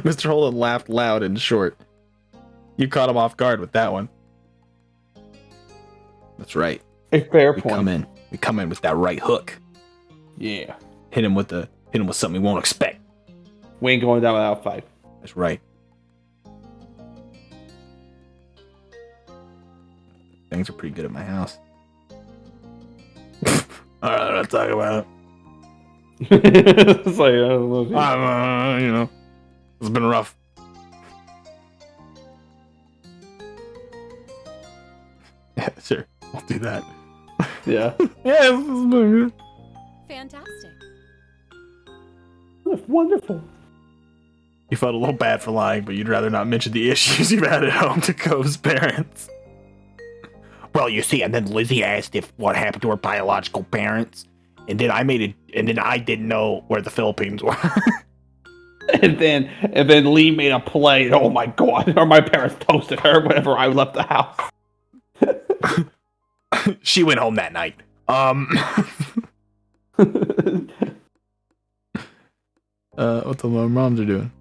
Speaker 1: Mr. Holden laughed loud and short. You caught him off guard with that one. That's right.
Speaker 2: A fair
Speaker 1: We
Speaker 2: point.
Speaker 1: come in with that right hook.
Speaker 2: Yeah.
Speaker 1: Hit him with something he won't expect.
Speaker 2: We ain't going down without a fight.
Speaker 1: That's right. Things are pretty good at my house. I'm not talking about
Speaker 2: It's like, I don't know.
Speaker 1: it. It's been rough. Yeah, sure. I'll do that.
Speaker 2: Yeah.
Speaker 1: Yeah, this is good.
Speaker 4: Fantastic.
Speaker 2: That's wonderful.
Speaker 1: You felt a little bad for lying, but you'd rather not mention the issues you've had at home to Cove's parents. Well, you see, and then Lizzie asked if what happened to her biological parents, and then I didn't know where the Philippines were.
Speaker 2: And then Lee made a play. Oh my god! Or my parents toasted her whenever I left the house.
Speaker 1: She went home that night. What the moms are doing?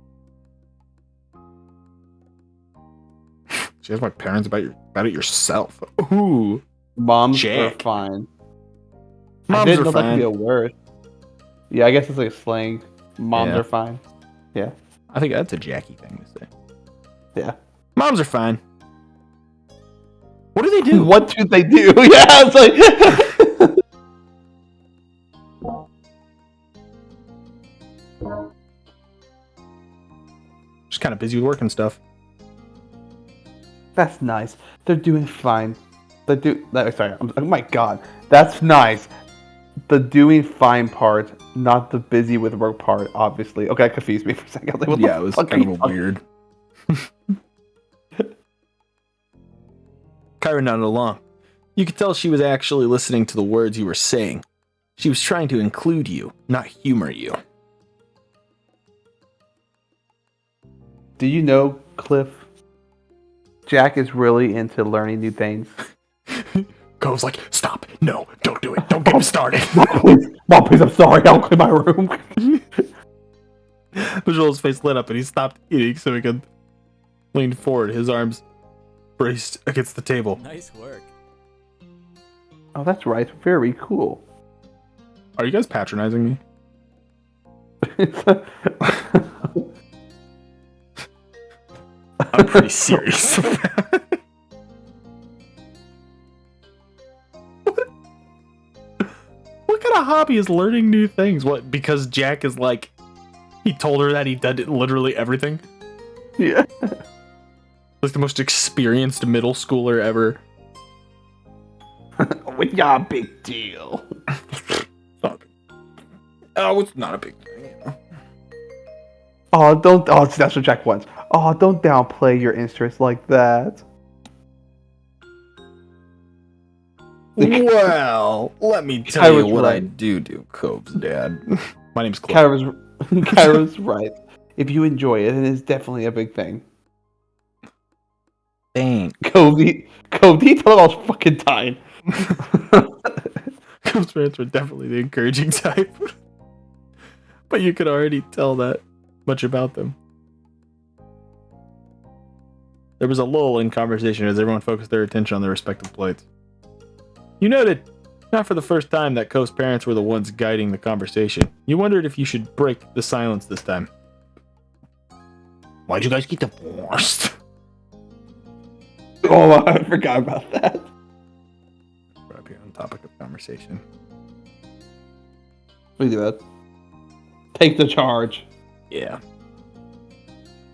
Speaker 1: She has my parents about it yourself. Ooh,
Speaker 2: Moms
Speaker 1: Jack.
Speaker 2: are fine. I
Speaker 1: moms
Speaker 2: didn't
Speaker 1: are
Speaker 2: know that could be
Speaker 1: fine.
Speaker 2: a word. Yeah, I guess it's like slang. Moms
Speaker 1: Yeah.
Speaker 2: are fine. Yeah.
Speaker 1: I think that's a Jackie thing to say.
Speaker 2: Yeah.
Speaker 1: Moms are fine. What do they do?
Speaker 2: What do they do? Yeah, it's like.
Speaker 1: Just kind of busy with work and stuff.
Speaker 2: That's nice. They're doing fine. Oh my god. That's nice. The doing fine part, not the busy with work part, obviously. Okay, that confused me for a second. I was like, what
Speaker 1: Yeah,
Speaker 2: the
Speaker 1: it was
Speaker 2: fuck are
Speaker 1: kind
Speaker 2: you
Speaker 1: of a
Speaker 2: talking-
Speaker 1: weird. Kyra nodded along. You could tell she was actually listening to the words you were saying. She was trying to include you, not humor you.
Speaker 2: Do you know, Cliff? Jack is really into learning new things.
Speaker 1: Cove's like, stop, no, don't do it, don't get me started.
Speaker 2: Mom, please, I'm sorry. I'll clean my room.
Speaker 1: Visual's face lit up and he stopped eating so he could lean forward, his arms braced against the table.
Speaker 3: Nice work.
Speaker 2: Oh, that's right. Very cool.
Speaker 1: Are you guys patronizing me? I'm pretty serious. What kind of hobby is learning new things? What, because Jack is like, he told her that he did literally everything?
Speaker 2: Yeah.
Speaker 1: Like the most experienced middle schooler ever.
Speaker 2: Yeah, big deal.
Speaker 1: Oh, it's not a big thing.
Speaker 2: Oh, don't. Oh, that's what Jack wants. Oh, don't downplay your interests like that.
Speaker 1: Well, let me tell
Speaker 2: I
Speaker 1: you
Speaker 2: was
Speaker 1: what I
Speaker 2: right.
Speaker 1: do, Cove's dad. My name's Cliff.
Speaker 2: Kyra's right. if you enjoy it, then it's definitely a big thing.
Speaker 1: Thanks.
Speaker 2: Cove, he told I was fucking dying.
Speaker 1: Cove's parents were definitely the encouraging type. But you could already tell that much about them. There was a lull in conversation as everyone focused their attention on their respective plates. You noted, not for the first time, that Cove's parents were the ones guiding the conversation. You wondered if you should break the silence this time. Why'd you guys get divorced?
Speaker 2: Oh, I forgot about that.
Speaker 1: We're up here on topic of conversation.
Speaker 2: We do that. Take the charge.
Speaker 1: Yeah.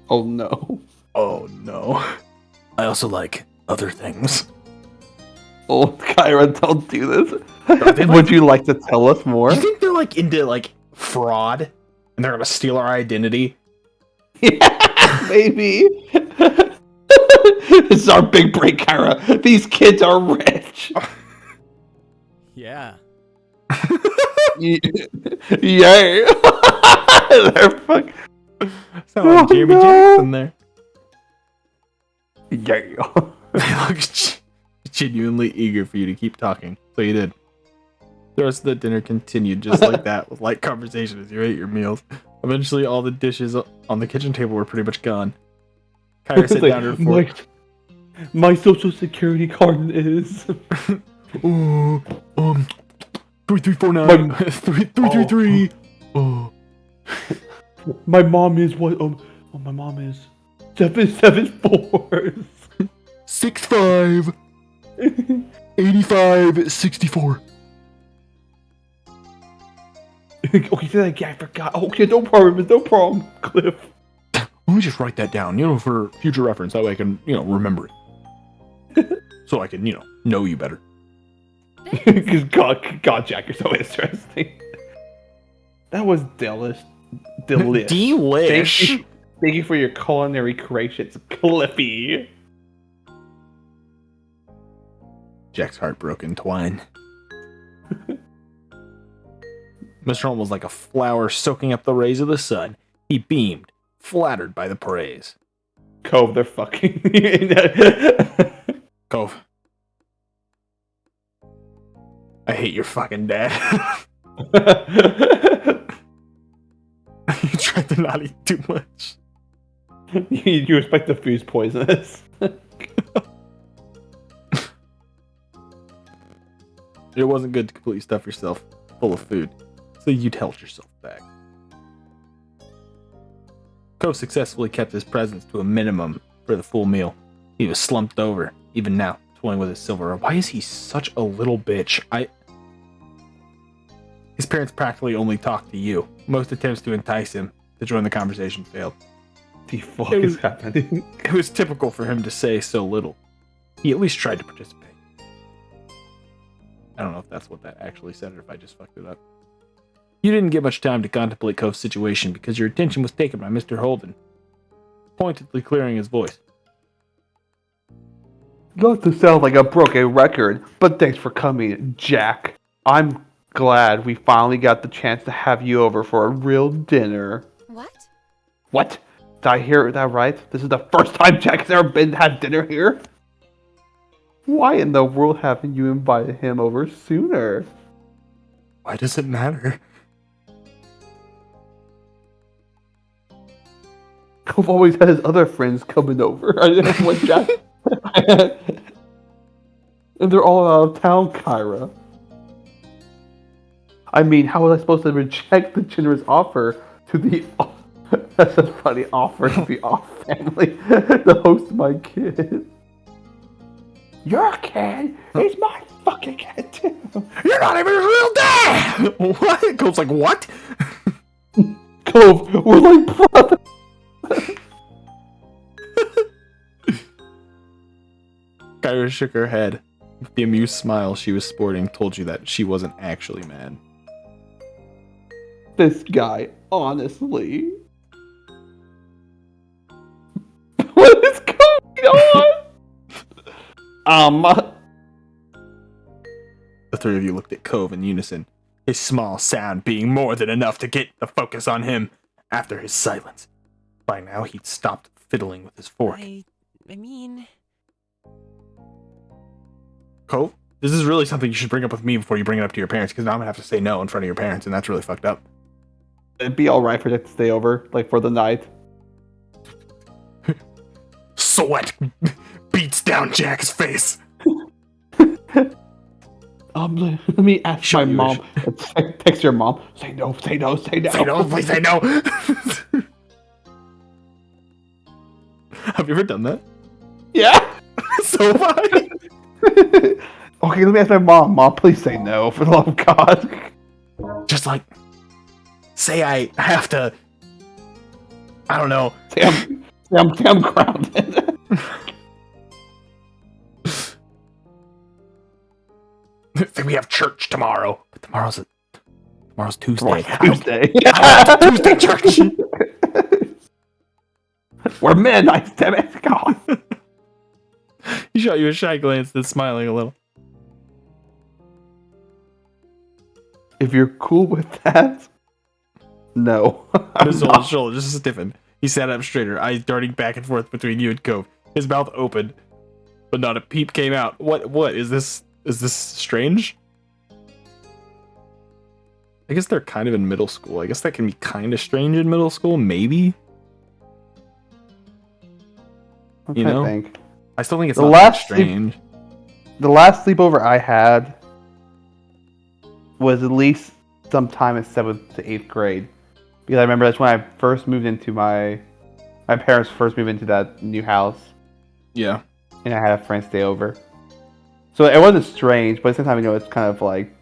Speaker 2: Oh no.
Speaker 1: Oh no. I also like other things.
Speaker 2: Oh, Kyra, don't do this.
Speaker 1: They
Speaker 2: Would you like to tell us more?
Speaker 1: You think they're like into like fraud and they're gonna steal our identity?
Speaker 2: Yeah, maybe. This is our big break, Kyra. These kids are rich.
Speaker 3: Yeah.
Speaker 2: Yay. They're fucking.
Speaker 1: Sound like Jeremy Jackson there.
Speaker 2: Yeah.
Speaker 1: They look genuinely eager for you to keep talking, so you did. The rest of the dinner continued just like that, with light conversation as you ate your meals. Eventually, all the dishes on the kitchen table were pretty much gone. Kyra sat down to her fork.
Speaker 2: My social security card is.
Speaker 1: 3349 3333. Oh.
Speaker 2: My mom is what? My mom is 774.
Speaker 1: 65 85 64.
Speaker 2: Okay, say that again. I forgot. Okay, no problem, Cliff.
Speaker 1: Let me just write that down, for future reference. That way I can, remember it. So I can, know you better.
Speaker 2: Because God, Jack, you're so interesting. That was delish.
Speaker 1: Delish.
Speaker 2: Thank you for your culinary creations, Cliffy.
Speaker 1: Jack's heart broke in twine. Mr. Holm was like a flower soaking up the rays of the sun. He beamed, flattered by the praise.
Speaker 2: Cove, they're fucking.
Speaker 1: Cove. I hate your fucking dad. You tried to not eat too much.
Speaker 2: You expect the food's poisonous.
Speaker 1: It wasn't good to completely stuff yourself full of food, so you'd held yourself back. Cove successfully kept his presence to a minimum for the full meal. He was slumped over, even now, toying with his silverware. Why is he such a little bitch? His parents practically only talked to you. Most attempts to entice him to join the conversation failed.
Speaker 2: The fuck is happening?
Speaker 1: It was typical for him to say so little. He at least tried to participate. I don't know if that's what that actually said or if I just fucked it up. You didn't get much time to contemplate Cove's situation because your attention was taken by Mr. Holden, pointedly clearing his voice.
Speaker 2: Not to sound like a broken record, but thanks for coming, Jack. I'm glad we finally got the chance to have you over for a real dinner.
Speaker 4: What?
Speaker 2: What? Did I hear that right? This is the first time Jack has ever been to have dinner here? Why in the world haven't you invited him over sooner?
Speaker 1: Why does it matter?
Speaker 2: Cove always had his other friends coming over. I didn't want Jack. And they're all out of town, Kyra. I mean, how was I supposed to reject the generous offer to the... That's a funny offer to the off family to host my kid. Your kid is my fucking kid too.
Speaker 1: You're not even his real dad! What? Cove's like, what?
Speaker 2: Cove, we're like brothers.
Speaker 1: Kyra shook her head. The amused smile she was sporting told you that she wasn't actually mad.
Speaker 2: This guy, honestly. What is going on?
Speaker 1: The three of you looked at Cove in unison, his small sound being more than enough to get the focus on him. After his silence, By now, he'd stopped fiddling with his fork.
Speaker 3: I mean,
Speaker 1: Cove, this is really something you should bring up with me before you bring it up to your parents, because now I'm gonna have to say no in front of your parents, and that's really fucked up.
Speaker 2: It'd be all right for Jack to stay over, like for the night.
Speaker 1: Sweat beats down Jack's face.
Speaker 2: Let me ask
Speaker 1: Show
Speaker 2: my
Speaker 1: you
Speaker 2: mom. Text your mom. Say no. Say no. Say no.
Speaker 1: Say no, please say no. Have you ever done that?
Speaker 2: Yeah.
Speaker 1: So have I.
Speaker 2: Okay, let me ask my mom. Mom, please say no, for the love of God.
Speaker 1: Just like, say I have to, I don't know.
Speaker 2: Say I'm grounded.
Speaker 1: Say we have church tomorrow. But tomorrow's Tuesday.
Speaker 2: Tuesday.
Speaker 1: Tuesday church.
Speaker 2: We're midnight, damn it. God.
Speaker 1: He shot you a shy glance, then smiling a little.
Speaker 2: If you're cool with that, no.
Speaker 1: His old shoulder just stiffened. He sat up straighter, eyes darting back and forth between you and Cove. His mouth opened, but not a peep came out. What is this? Is this strange? I guess they're kind of in middle school. I guess that can be kind of strange in middle school, maybe. You know?
Speaker 2: Think.
Speaker 1: I still think it's
Speaker 2: The
Speaker 1: not
Speaker 2: last
Speaker 1: that strange.
Speaker 2: The last sleepover I had was at least sometime in 7th to 8th grade. Because I remember that's when I first moved into my parents first moved into that new house.
Speaker 1: Yeah.
Speaker 2: And I had a friend stay over. So it wasn't strange, but at the same time, it's kind of like...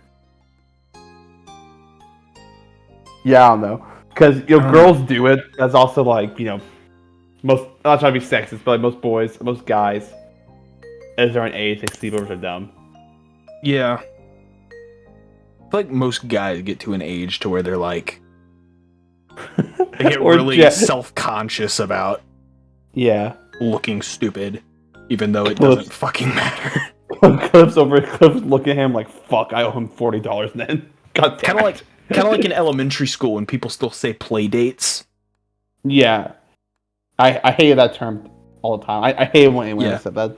Speaker 2: Yeah, I don't know. Because, girls do it. That's also like, most... I'm not trying to be sexist, but like most boys, most guys, as they're an age, think sleepovers are dumb.
Speaker 1: Yeah. I feel like most guys get to an age to where they're like... They get really self-conscious about looking stupid, even though it doesn't fucking matter.
Speaker 2: Cliff's looking at him like, fuck, I owe him $40 then. God damn it.
Speaker 1: Kind of like in elementary school when people still say play dates.
Speaker 2: Yeah. I hated that term all the time. I hated when anyone said that.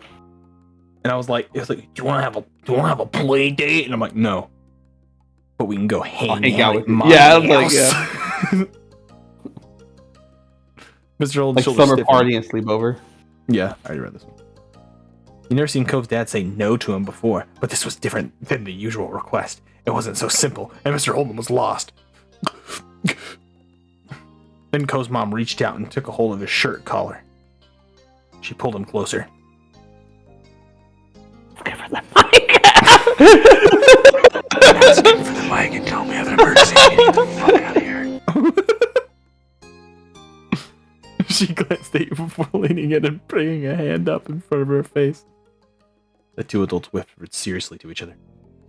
Speaker 1: And I was like, do you want to have a play date? And I'm like, no. But we can go hang out with my house. Mr. Old
Speaker 2: like
Speaker 1: Shoulder
Speaker 2: summer
Speaker 1: stiffened.
Speaker 2: party and sleepover.
Speaker 1: Yeah, I already read this one. You never seen Cove's dad say no to him before, but this was different than the usual request. It wasn't so simple, and Mr. Holden was lost. Then Cove's mom reached out and took a hold of his shirt collar. She pulled him closer.
Speaker 2: Give her the mic.
Speaker 5: Ask him for the mic and tell me I have an emergency. I need to get the fuck out of here.
Speaker 1: She glanced at you before leaning in and bringing a hand up in front of her face. The two adults whispered seriously to each other.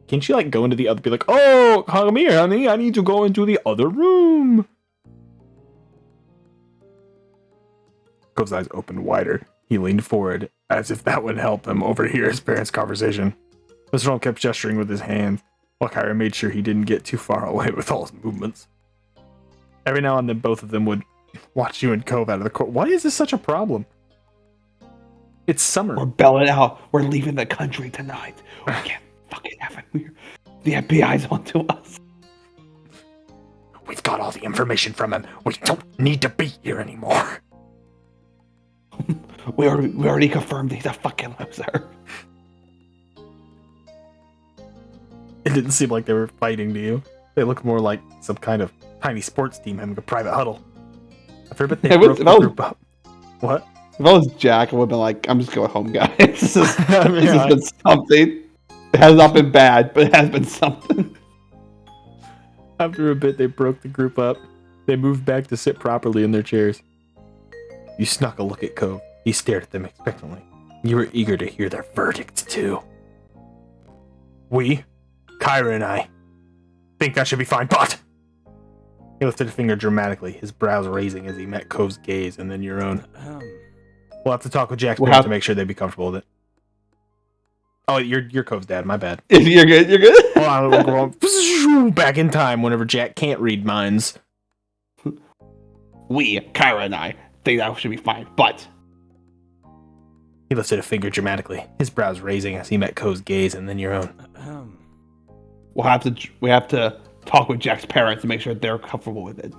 Speaker 1: Can't you go into the other, be like, oh, come here, honey, I need to go into the other room. Cove's eyes opened wider. He leaned forward, as if that would help him overhear his parents' conversation. Mr. Holden kept gesturing with his hand, while Kyra made sure he didn't get too far away with all his movements. Every now and then, both of them would watch you and Cove out of the court. Why is this such a problem? It's summer.
Speaker 2: We're belling out. We're leaving the country tonight. We can't fucking have it. The FBI's onto us.
Speaker 1: We've got all the information from him. We don't need to be here anymore.
Speaker 2: We already confirmed he's a fucking loser.
Speaker 1: It didn't seem like they were fighting to you. They looked more like some kind of tiny sports team having a private huddle. After a bit, they broke the group up. What?
Speaker 2: If I was Jack, I would have been like, I'm just going home, guys. This has
Speaker 1: Yeah.
Speaker 2: been something. It has not been bad, but it has been something.
Speaker 1: After a bit, they broke the group up. They moved back to sit properly in their chairs. You snuck a look at Cove. He stared at them expectantly. You were eager to hear their verdict, too. We, Kyra and I, think that should be fine, but... He lifted a finger dramatically, his brows raising as he met Cove's gaze and then your own. We'll have to talk with Jack's parents to make sure they'd be comfortable with it. Oh, you're Cove's dad, my bad.
Speaker 2: You're good, you're good.
Speaker 1: Hold on, we'll go back in time whenever Jack can't read minds.
Speaker 2: We, Kyra and I, think that should be fine. But
Speaker 1: He lifted a finger dramatically, his brows raising as he met Cove's gaze and then your own.
Speaker 2: we have to talk with Jack's parents to make sure they're comfortable with it.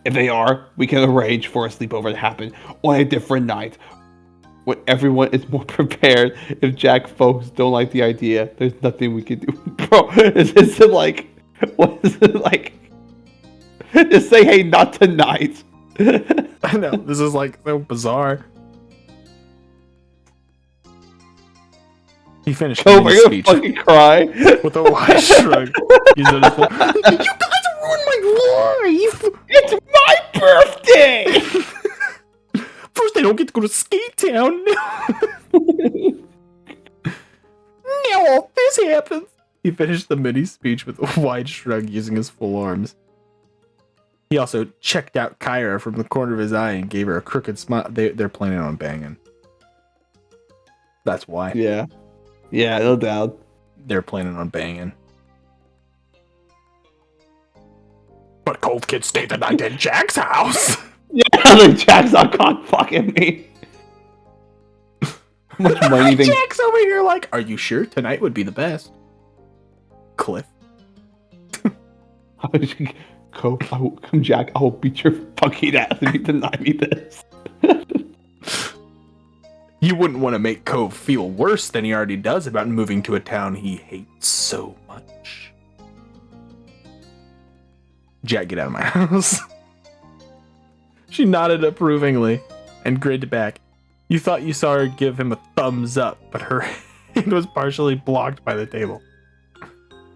Speaker 2: If they are, we can arrange for a sleepover to happen on a different night when everyone is more prepared. If Jack folks don't like the idea, there's nothing we can do. Bro, is it like, what is it like? Just say, hey, not tonight.
Speaker 1: I know, this is like so bizarre. He finished
Speaker 2: Cove,
Speaker 1: the
Speaker 2: are you gonna
Speaker 1: speech
Speaker 2: fucking cry?
Speaker 1: with a wide shrug. He's on his phone. You guys ruined my life!
Speaker 2: It's my birthday!
Speaker 1: First, I don't get to go to Skate Town. Now all this happens. He finished the mini speech with a wide shrug using his full arms. He also checked out Kyra from the corner of his eye and gave her a crooked smile. They're planning on banging. That's why.
Speaker 2: Yeah, no doubt.
Speaker 1: They're planning on banging. But Cove can stay the night at Jack's house.
Speaker 2: Yeah, like Jack's not caught fucking me. How much money you think?
Speaker 1: Jack's over here like, are you sure tonight would be the best? Cliff.
Speaker 2: Cove, come Jack, I will beat your fucking ass if you deny me this.
Speaker 1: You wouldn't want to make Cove feel worse than he already does about moving to a town he hates so much. Jack, get out of my house. She nodded approvingly and grinned back. You thought you saw her give him a thumbs up, but her hand was partially blocked by the table.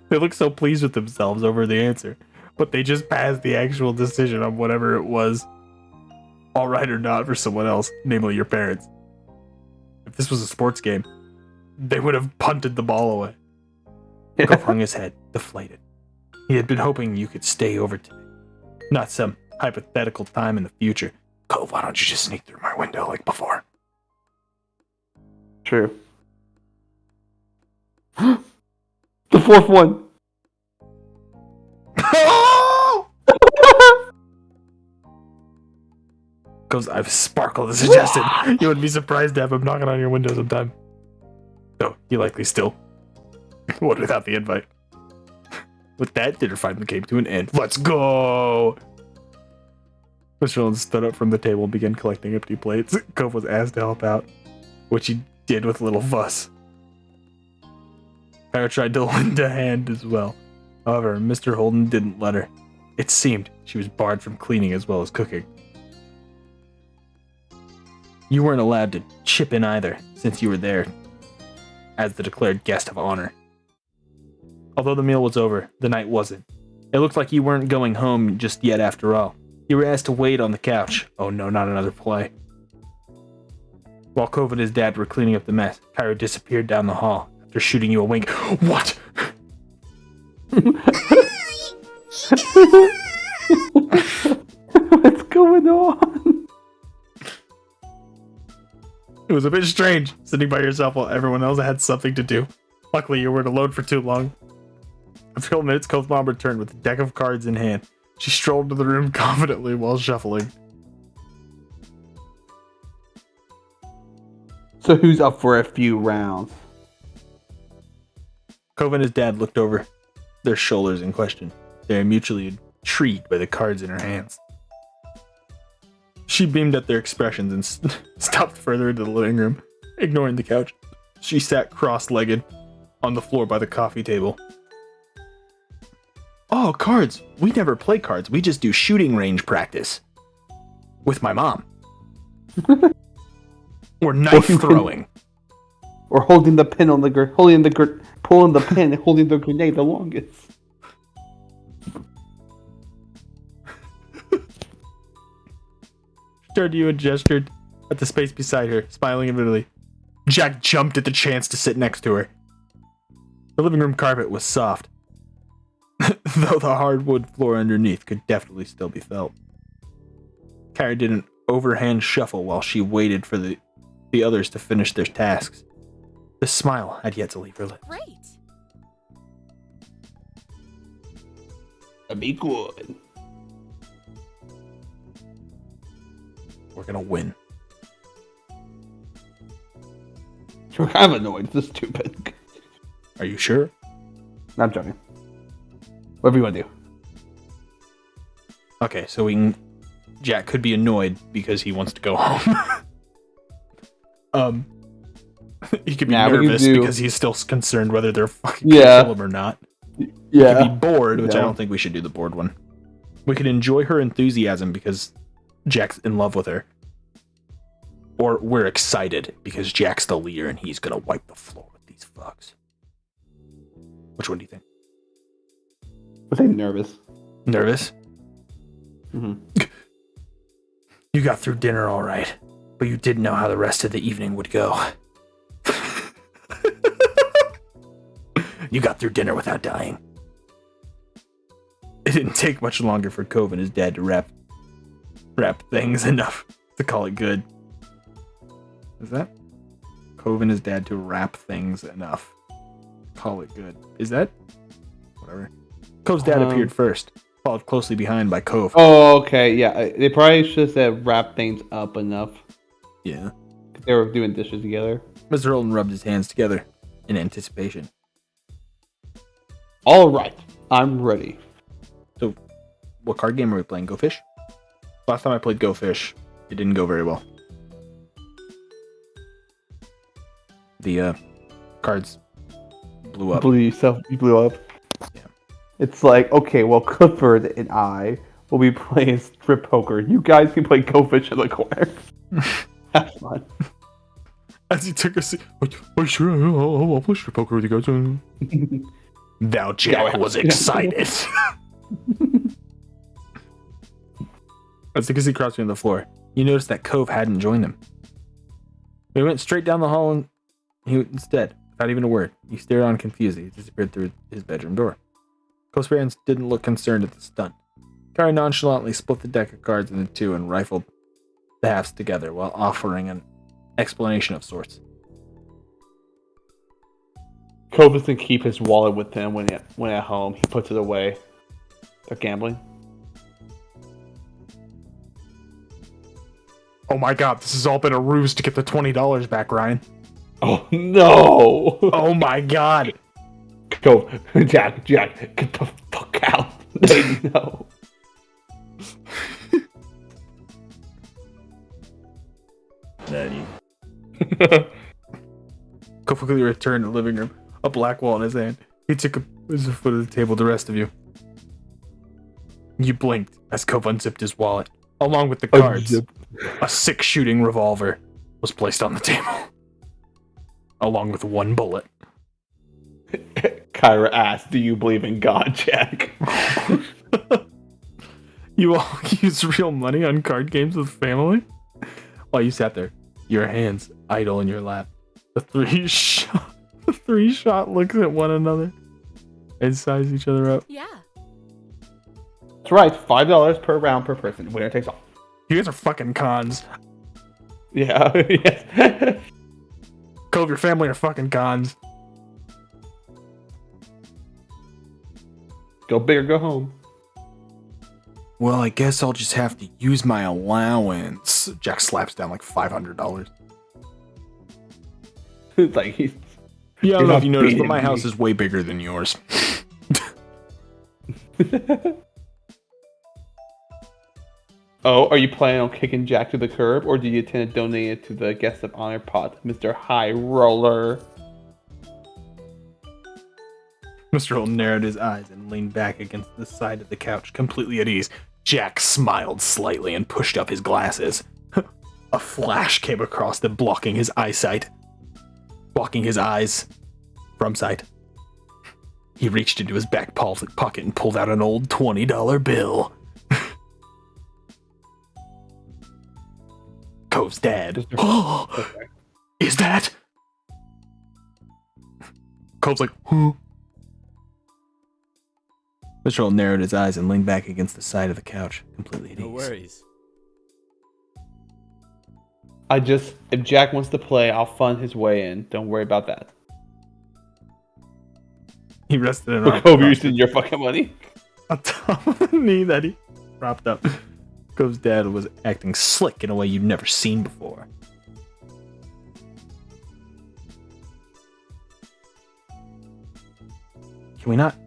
Speaker 1: They looked so pleased with themselves over the answer, but they just passed the actual decision on whatever it was, all right or not, for someone else, namely your parents. If this was a sports game, they would have punted the ball away. Cove hung his head, deflated. He had been hoping you could stay over today, not some hypothetical time in the future. Cove, why don't you just sneak through my window like before?
Speaker 2: True. The fourth one.
Speaker 1: Goes, I've sparkled as suggested. You would be surprised to have him knocking on your window sometime. Though, he likely still would without the invite. With that, dinner finally came to an end. Let's go! Mr. Lynn stood up from the table and began collecting empty plates. Cove was asked to help out, which he did with little fuss. Kyra tried to lend a hand as well. However, Mr. Holden didn't let her. It seemed she was barred from cleaning as well as cooking. You weren't allowed to chip in either, since you were there as the declared guest of honor. Although the meal was over, the night wasn't. It looked like you weren't going home just yet after all. You were asked to wait on the couch. Oh no, not another play. While Cove and his dad were cleaning up the mess, Kyra disappeared down the hall after shooting you a wink. What?
Speaker 2: What's going on?
Speaker 1: It was a bit strange, sitting by yourself while everyone else had something to do. Luckily, you weren't alone for too long. After a couple minutes, Cove's mom returned with a deck of cards in hand. She strolled into the room confidently while shuffling.
Speaker 2: So who's up for a few rounds?
Speaker 1: Cove and his dad looked over their shoulders in question. They were mutually intrigued by the cards in her hands. She beamed at their expressions and stopped further into the living room, ignoring the couch. She sat cross-legged on the floor by the coffee table. Oh, cards. We never play cards. We just do shooting range practice. With my mom. Or knife throwing.
Speaker 2: Or holding the pin on the pulling the pin and holding the grenade the longest.
Speaker 1: Turned to you and gestured at the space beside her, smiling admittedly. Jack jumped at the chance to sit next to her. The living room carpet was soft, though the hardwood floor underneath could definitely still be felt. Kyra did an overhand shuffle while she waited for the others to finish their tasks. The smile had yet to leave her lips.
Speaker 4: Great.
Speaker 2: That'd be good.
Speaker 1: we're gonna win.
Speaker 2: We're kind of annoyed. This is stupid.
Speaker 1: Are you sure?
Speaker 2: I'm joking. Whatever you want to do.
Speaker 1: Okay, so Jack could be annoyed because he wants to go home. He could be nervous because he's still concerned whether they're fucking gonna kill him or not.
Speaker 2: Yeah.
Speaker 1: He could be bored, which I don't think we should do the bored one. We could enjoy her enthusiasm because Jack's in love with her. Or we're excited because Jack's the leader and he's gonna wipe the floor with these fucks. Which one do you think?
Speaker 2: I think nervous.
Speaker 1: Nervous?
Speaker 2: Mm-hmm.
Speaker 1: You got through dinner all right, but you didn't know how the rest of the evening would go. You got through dinner without dying. It didn't take much longer for Cove and his dad to wrap things enough to call it good. Is that? Cove and his dad to wrap things enough. Call it good. Is that? Whatever. Cove's dad appeared first, followed closely behind by Cove.
Speaker 2: Oh, okay. Yeah, they probably should have said wrap things up enough.
Speaker 1: Yeah.
Speaker 2: They were doing dishes together.
Speaker 1: Mr. Hilton rubbed his hands together in anticipation.
Speaker 2: All right, I'm ready.
Speaker 1: So, what card game are we playing? Go Fish? Last time I played Go Fish, it didn't go very well. The cards blew up.
Speaker 2: You blew up.
Speaker 1: Yeah.
Speaker 2: It's like, okay, well, Clifford and I will be playing strip poker. You guys can play Go Fish in the corner. Have fun.
Speaker 1: As he took a seat, oh, sure, I'll play strip poker with you guys. Now Jack was excited. As he could see crossing on the floor, he noticed that Cove hadn't joined him. He went straight down the hall and instead, without even a word, he stared on confused. He disappeared through his bedroom door. Cove's parents didn't look concerned at the stunt. Kari nonchalantly split the deck of cards into two and rifled the halves together while offering an explanation of sorts.
Speaker 2: Cove doesn't keep his wallet with him when at home. He puts it away. They're gambling.
Speaker 1: Oh my god, this has all been a ruse to get the $20 back, Ryan.
Speaker 2: Oh no!
Speaker 1: Oh my god.
Speaker 2: Cove, Jack, get the fuck out. They know.
Speaker 1: Daddy. Cove quickly returned to the living room, a black wall in his hand. He took his foot of the table, the rest of you. You blinked as Cove unzipped his wallet. Along with the cards, a 6-shooting revolver was placed on the table. Along with 1 bullet.
Speaker 2: Kyra asked, do you believe in God, Jack?
Speaker 1: You all use real money on card games with family? While you sat there, your hands idle in your lap. The three shot looks at one another and size each other up.
Speaker 4: Yeah.
Speaker 2: That's right, $5 per round per person. Winner takes all.
Speaker 1: You guys are fucking cons.
Speaker 2: Yeah, yes.
Speaker 1: Cove, your family are fucking cons.
Speaker 2: Go big or go home.
Speaker 1: Well, I guess I'll just have to use my allowance. Jack slaps down like $500.
Speaker 2: It's like he's...
Speaker 1: Yeah, I don't know if you noticed, but
Speaker 2: beating
Speaker 1: my
Speaker 2: me.
Speaker 1: house is way bigger than yours.
Speaker 2: Oh, are you planning on kicking Jack to the curb, or do you intend to donate it to the guest of honor pot, Mr. High Roller?
Speaker 1: Mr. Hilton narrowed his eyes and leaned back against the side of the couch, completely at ease. Jack smiled slightly and pushed up his glasses. A flash came across them, blocking his eyesight. Blocking his eyes from sight. He reached into his back pocket and pulled out an old $20 bill. Cove's dad. Is that? Cove's like, huh? Mr. Hilton narrowed his eyes and leaned back against the side of the couch, completely at ease.
Speaker 3: No worries.
Speaker 2: If Jack wants to play, I'll fund his way in. Don't worry about that.
Speaker 1: He rested an arm
Speaker 2: Kobe using your fucking money.
Speaker 1: on top of the knee that he propped up. Cove's dad was acting slick in a way you've never seen before. Can we not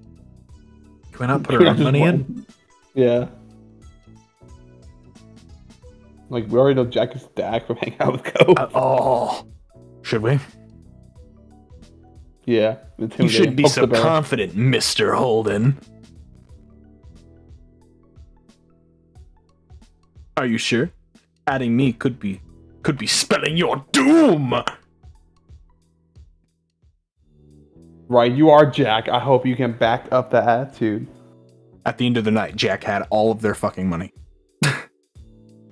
Speaker 1: put our own money in?
Speaker 2: Yeah. Like, we already know Jack is Dak from hanging out with Cove.
Speaker 1: Should we?
Speaker 2: Yeah.
Speaker 1: You shouldn't be so confident, Mr. Holden. Are you sure? Adding me could be spelling your doom.
Speaker 2: Right, you are Jack. I hope you can back up that attitude.
Speaker 1: At the end of the night, Jack had all of their fucking money.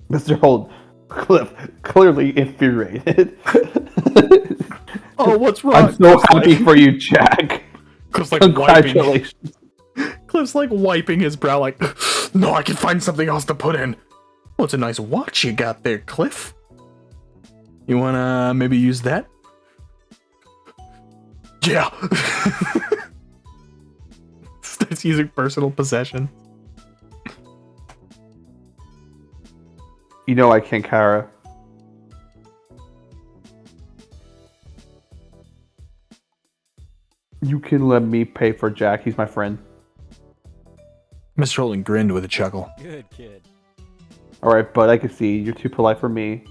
Speaker 2: Mr. Holden, Cliff, clearly infuriated.
Speaker 1: Oh, what's wrong?
Speaker 2: I'm so happy for you, Jack.
Speaker 1: Cliff's like
Speaker 2: Congratulations.
Speaker 1: Cliff's like wiping his brow like, no, I can find something else to put in. Well, it's a nice watch you got there, Cliff. You wanna maybe use that? Yeah. Starts using personal possession.
Speaker 2: You know I can't, Kara. You can let me pay for Jack. He's my friend.
Speaker 1: Mr. Holden grinned with a chuckle.
Speaker 3: Good kid.
Speaker 2: Alright, but I can see you're too polite for me.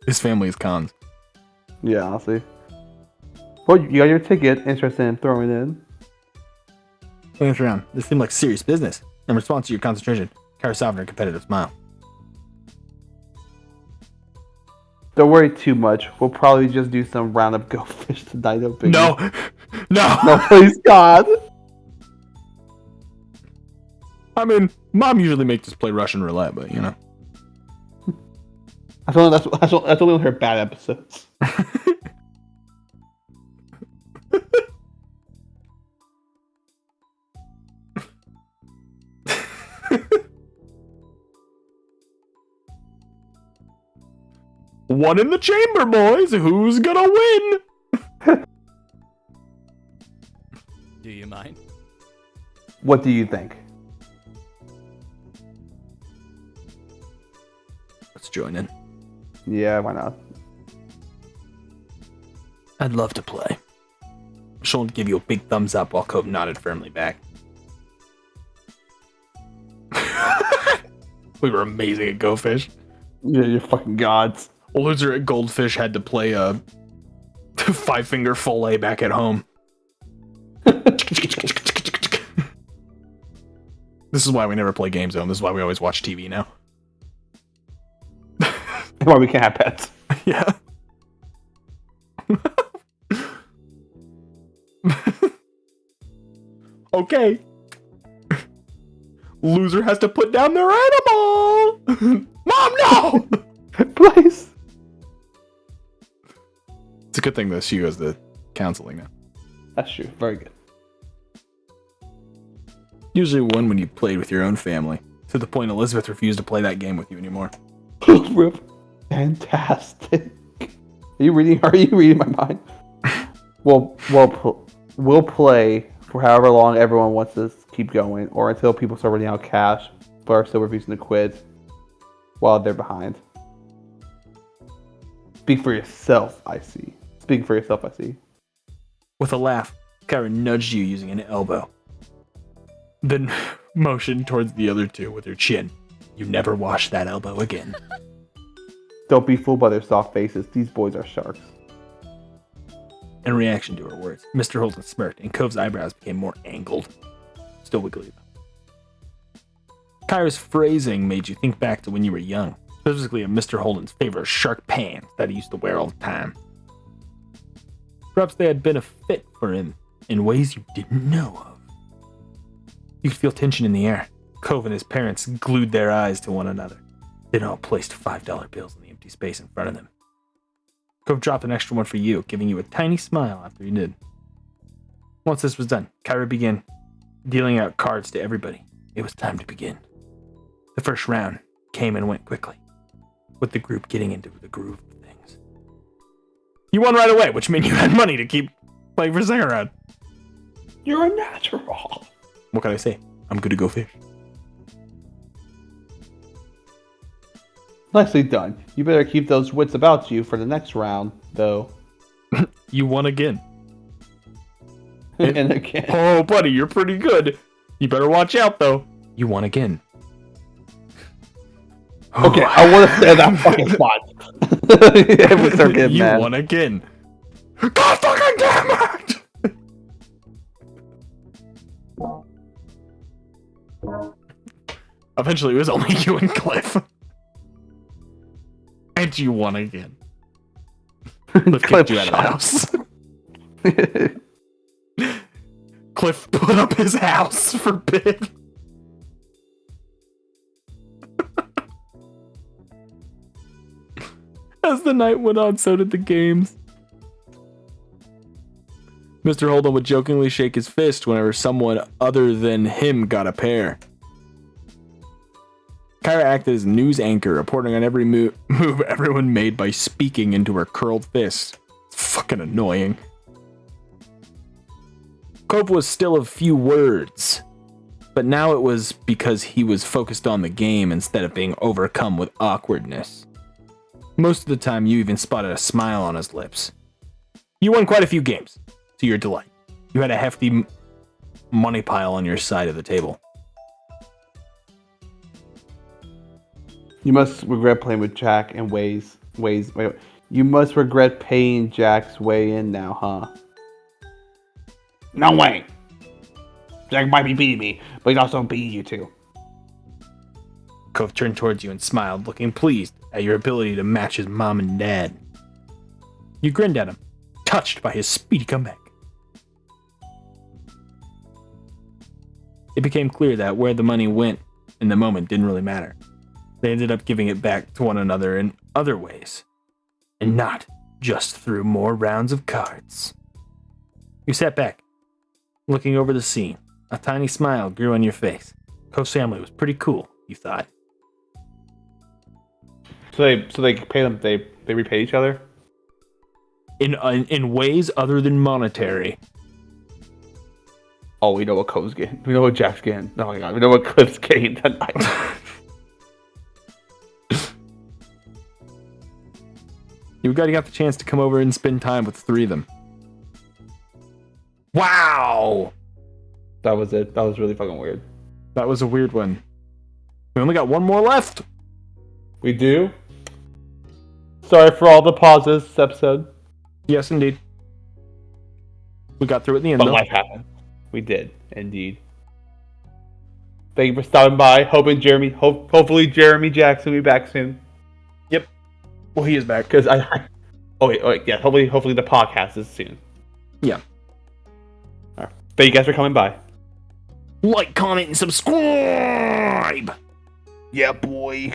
Speaker 1: His family is cons.
Speaker 2: Yeah, honestly. Well, you got your ticket. Interested in throwing in?
Speaker 1: Glance around. This seemed like serious business. In response to your concentration, Kara softened her competitive smile.
Speaker 2: Don't worry too much. We'll probably just do some roundup go fish tonight.
Speaker 1: No!
Speaker 2: No, please, God!
Speaker 1: I mean, Mom usually makes us play Russian roulette, but you know.
Speaker 2: That's only on her bad episodes.
Speaker 1: One in the chamber, boys. Who's gonna win?
Speaker 3: Do you mind?
Speaker 2: What do you think?
Speaker 1: Let's join in.
Speaker 2: Yeah, why not?
Speaker 1: I'd love to play. She'll give you a big thumbs up while Cove nodded firmly back. We were amazing at Go Fish.
Speaker 2: Yeah, you're fucking gods.
Speaker 1: A loser at Goldfish had to play a 5-finger fillet back at home. This is why we never play Game Zone. This is why we always watch TV now.
Speaker 2: Why we can't have pets.
Speaker 1: Yeah. Okay. Loser has to put down their animal. Mom, no!
Speaker 2: Please.
Speaker 1: It's a good thing that she goes to counseling now.
Speaker 2: That's true. Very good.
Speaker 1: Usually one when you played with your own family. To the point Elizabeth refused to play that game with you anymore.
Speaker 2: Fantastic. Are you reading my mind? We'll play for however long everyone wants to keep going, or until people start running out of cash, but are still refusing to quit while they're behind. Speak for yourself, I see. Speak for yourself, I see.
Speaker 1: With a laugh, Kyra nudged you using an elbow. Then motioned towards the other two with her chin. You never wash that elbow again.
Speaker 2: Don't be fooled by their soft faces. These boys are sharks.
Speaker 1: In reaction to her words, Mr. Holden smirked, and Cove's eyebrows became more angled. Still wiggly, though. Kyra's phrasing made you think back to when you were young, specifically of Mr. Holden's favorite shark pants that he used to wear all the time. Perhaps they had been a fit for him in ways you didn't know of. You could feel tension in the air. Cove and his parents glued their eyes to one another. Then all placed $5 bills in the empty space in front of them. Cove dropped an extra one for you, giving you a tiny smile after he did. Once this was done, Kyra began dealing out cards to everybody. It was time to begin. The first round came and went quickly, with the group getting into the groove of things. You won right away, which meant you had money to keep playing for the second round.
Speaker 2: You're a natural.
Speaker 1: What can I say? I'm good to go fish.
Speaker 2: Nicely done. You better keep those wits about you for the next round, though.
Speaker 1: You won again.
Speaker 2: And again.
Speaker 1: Oh, buddy, you're pretty good. You better watch out, though. You won again.
Speaker 2: Okay, I want to stay in that fucking spot. It would start getting
Speaker 1: You
Speaker 2: mad.
Speaker 1: won again. God fucking damn it! Eventually, it was only you and Cliff. And you won again. Cliff kicked you out of the house. Cliff put up his house for bid. As the night went on, so did the games. Mr. Holden would jokingly shake his fist whenever someone other than him got a pair. Kyra acted as news anchor, reporting on every move everyone made by speaking into her curled fist. It's fucking annoying. Cove was still a few words, but now it was because he was focused on the game instead of being overcome with awkwardness. Most of the time, you even spotted a smile on his lips. You won quite a few games, to your delight. You had a hefty money pile on your side of the table.
Speaker 2: You must regret playing with Jack and Wait. You must regret paying Jack's way in now, huh? No way! Jack might be beating me, but he's also beating you too.
Speaker 1: Cove turned towards you and smiled, looking pleased at your ability to match his mom and dad. You grinned at him, touched by his speedy comeback. It became clear that where the money went in the moment didn't really matter. They ended up giving it back to one another in other ways, and not just through more rounds of cards. You sat back, looking over the scene. A tiny smile grew on your face. Cove's family was pretty cool, you thought.
Speaker 2: So they pay them. They repay each other.
Speaker 1: In ways other than monetary.
Speaker 2: Oh, we know what Cove's getting. We know what Jack's getting. Oh my god, we know what Cliff's getting tonight.
Speaker 1: You got the chance to come over and spend time with the three of them. Wow!
Speaker 2: That was it. That was really fucking weird.
Speaker 1: That was a weird one. We only got one more left.
Speaker 2: We do? Sorry for all the pauses this episode.
Speaker 1: Yes, indeed. We got through it in the end,
Speaker 2: But
Speaker 1: though.
Speaker 2: life happened. We did, indeed. Thank you for stopping by. Hopefully Jeremy Jackson will be back soon.
Speaker 1: Well, he is back.
Speaker 2: Because yeah. Hopefully the podcast is soon.
Speaker 1: Yeah.
Speaker 2: All right. Thank you guys for coming by.
Speaker 1: Like, comment, and subscribe!
Speaker 2: Yeah, boy.